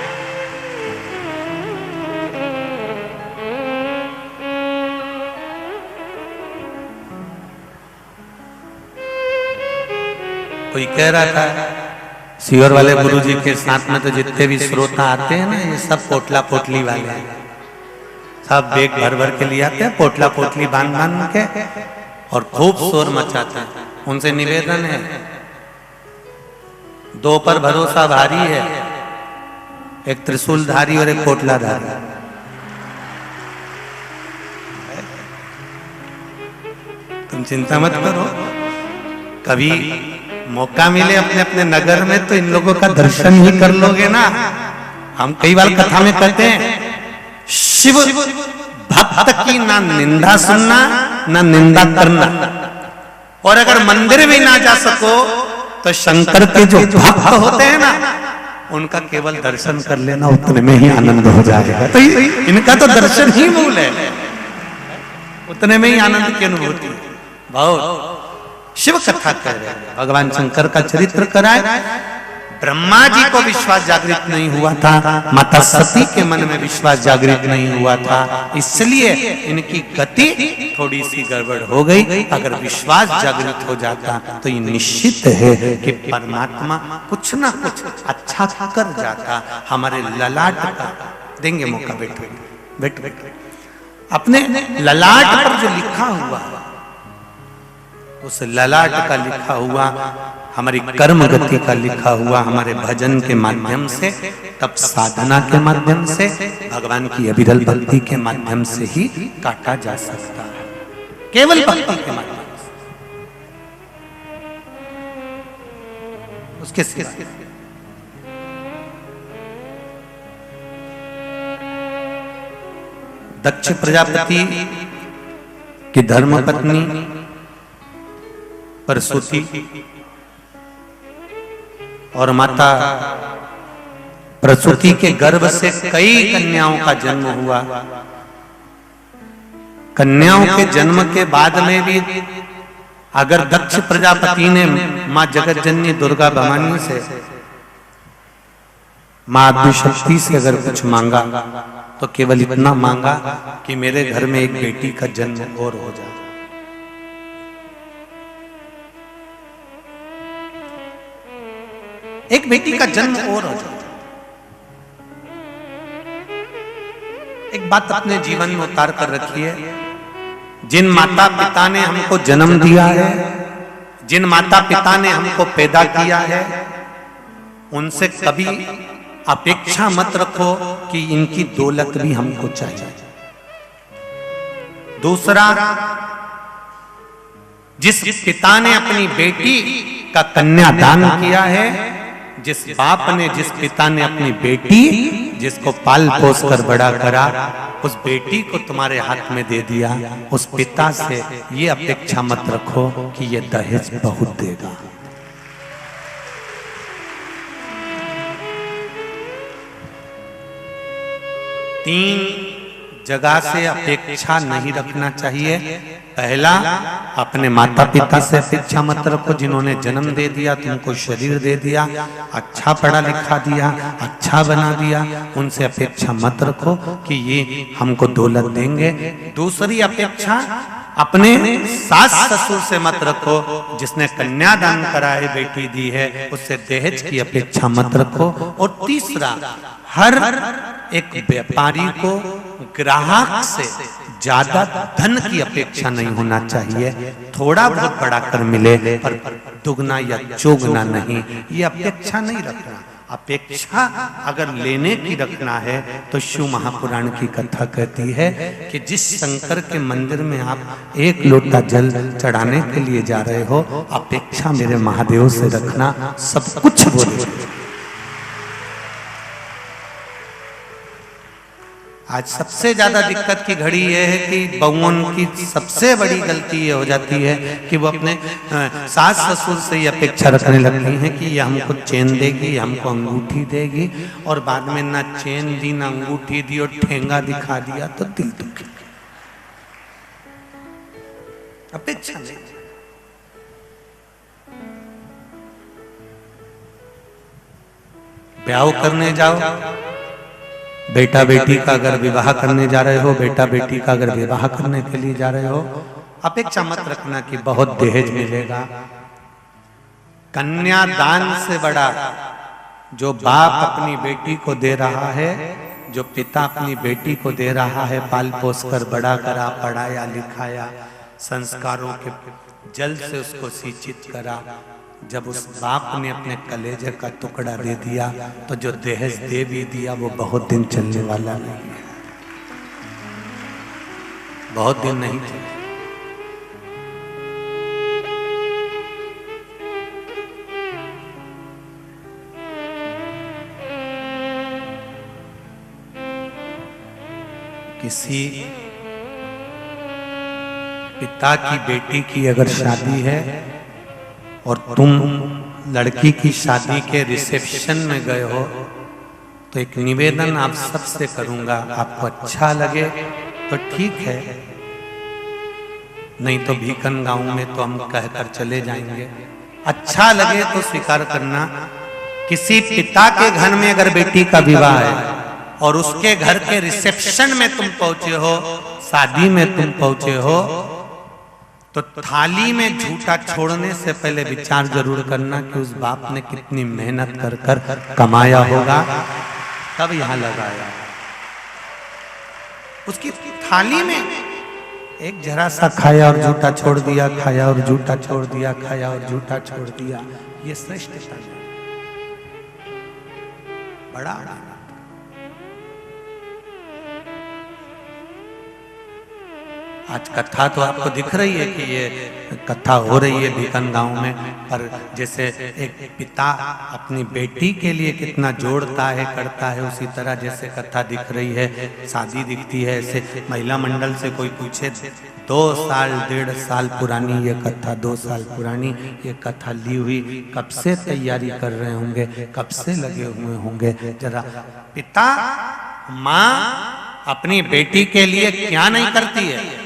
कोई कह रहा था सीवर वाले गुरुजी के साथ में तो जितने भी श्रोता आते हैं ना, ये सब पोटला पोटली वाले हैं। सब बेग भर भर के लिए आते हैं, पोटला पोटली बांध बांध के, और खूब शोर मचाते हैं। उनसे निवेदन है, दो पर भरोसा भारी है, एक त्रिशूलधारी और एक पोटलाधारी। तुम चिंता मत करो, कभी मौका मिले अपने अपने नगर में तो इन लोगों का दर्शन ही कर लोगे ना। हम कई बार कथा में कहते हैं, शिव भक्त की ना निंदा सुनना ना निंदा करना, और अगर मंदिर भी ना जा सको तो शंकर के जो भक्त होते हैं ना, उनका केवल दर्शन कर लेना, उतने में ही आनंद हो जाएगा। तो इनका तो दर्शन ही मूल है, उतने में ही आनंद की अनुभूति। बहुत शिव कथा कर रहे हैं, भगवान शंकर का चरित्र कराए। ब्रह्मा जी को विश्वास जागृत नहीं हुआ था, माता सती के मन में विश्वास जागृत नहीं हुआ था, इसलिए इनकी गति थोड़ी सी गड़बड़ हो गई। अगर विश्वास जागृत हो जाता तो ये निश्चित है कि परमात्मा कुछ ना कुछ अच्छा कर जाता। हमारे ललाट का देंगे मौका, बैठो बैठो बैठो। अपने ललाट पर जो लिखा हुआ, उस ललाट का लिखा हुआ, हमारी कर्म गति का लिखा हुआ, हमारे भजन के माध्यम से, तब साधना के माध्यम से, भगवान की अविरल भक्ति के माध्यम से ही काटा जा सकता है, केवल भक्ति के माध्यम से। उसके सिवा दक्ष प्रजापति की धर्मपत्नी प्रसूति और माता प्रसूति के गर्भ से कई कन्याओं का जन्म हुआ। कन्याओं के जन्म के बाद में भी अगर दक्ष प्रजापति ने मां जगतजननी दुर्गा भवानी से, मां आदिशक्ति से अगर कुछ मांगा तो केवल इतना मांगा कि मेरे घर में एक बेटी का जन्म और हो जाए। एक बेटी का जन्म और हो जाए। एक बात अपने जीवन में उतार कर रखिए, जिन माता पिता ने हमको जन्म दिया है, जिन माता पिता ने हमको पैदा किया है, उनसे कभी अपेक्षा मत रखो कि इनकी दौलत भी हमको चाहिए। दूसरा, जिस पिता ने अपनी बेटी का कन्यादान किया है, जिस बाप ने, जिस पिता ने अपनी बेटी, जिसको पाल पोस कर बड़ा करा, उस बेटी को तुम्हारे हाथ में दे दिया, उस पिता से ये अपेक्षा मत रखो कि ये दहेज बहुत देगा। तीन जगह से अपेक्षा नहीं रखना चाहिए। पहला, अपने माता पिता से अपेक्षा मत रखो, जिन्होंने जन्म दे दिया, तुमको शरीर दे दिया, अच्छा पढ़ा लिखा दिया, अच्छा बना दिया, उनसे अपेक्षा मत रखो कि ये हमको दौलत देंगे। दूसरी अपेक्षा, अपने सास ससुर से मत रखो, जिसने कन्यादान करा है, बेटी दी है, उससे दहेज की अपेक्षा मत रखो। और तीसरा, हर एक व्यापारी को ग्राहक से ज्यादा धन की अपेक्षा नहीं होना चाहिए। थोड़ा बहुत बढ़ाकर मिले पर दुगना या चौगुना नहीं, ये अपेक्षा नहीं रखना। अपेक्षा अगर लेने की रखना है तो शिव महापुराण की कथा कहती है कि जिस शंकर के मंदिर में आप एक लोटा जल चढ़ाने के लिए जा रहे हो, अपेक्षा मेरे महादेव से रखना, सब कुछ वो देंगे। आज सबसे ज्यादा दिक्कत की घड़ी यह है कि बहुओं की सबसे बड़ी गलती ये हो जाती है कि वो अपने सास ससुर से ये अपेक्षा रखने लगती हैं कि ये हमको चेन देगी, हमको अंगूठी देगी, और बाद में ना चेन दी ना अंगूठी दी और ठेंगा दिखा दिया तो दिल दुखी। अपेक्षा नहीं। ब्याह करने जाओ, बेटा बेटी का अगर विवाह करने जा रहे हो, बेटा बेटी का अगर विवाह करने के लिए जा रहे हो, अपेक्षा मत रखना कि बहुत दहेज मिलेगा। कन्यादान से बड़ा जो बाप अपनी बेटी को दे रहा है, जो पिता अपनी बेटी को दे रहा है, पाल पोस कर बड़ा करा, पढ़ाया लिखाया, संस्कारों के जल से उसको सिंचित करा, जब उस बाप ने अपने कलेजे का टुकड़ा दे दिया तो जो दहेज दे भी दिया वो बहुत दिन चलने वाला नहीं है, बहुत दिन नहीं चले। किसी पिता की बेटी की अगर शादी है और तुम लड़की की शादी के रिसेप्शन में गए हो, तो एक निवेदन आप सबसे करूंगा, आपको अच्छा लगे तो ठीक है, नहीं तो भीकन गांव में तो हम कहकर चले जाएंगे। अच्छा लगे तो स्वीकार करना, किसी पिता के घर में अगर बेटी का विवाह है और उसके घर के रिसेप्शन में तुम पहुंचे हो, शादी में तुम पहुंचे हो, तो थाली में झूठा छोड़ने से पहले विचार जरूर करना कि उस बाप ने कितनी मेहनत कर कर कमाया होगा, तब यहां लगाया। उसकी थाली में एक जरा सा खाया और झूठा छोड़ दिया, खाया और झूठा छोड़ दिया, खाया और झूठा छोड़ दिया, ये श्रेष्ठता है। बड़ा आज कथा तो आपको दिख रही है कि ये कथा हो रही है भीकन गांव में, पर जैसे एक पिता अपनी बेटी के लिए कितना जोड़ता है, करता है, उसी तरह जैसे कथा दिख रही है, शादी दिखती है, ऐसे महिला मंडल से कोई पूछे 2 साल 1.5 साल पुरानी ये कथा, 2 साल पुरानी ये कथा ली हुई, कब से तैयारी कर रहे होंगे, कब से लगे हुए होंगे। जरा पिता माँ अपनी बेटी के लिए क्या नहीं करती है।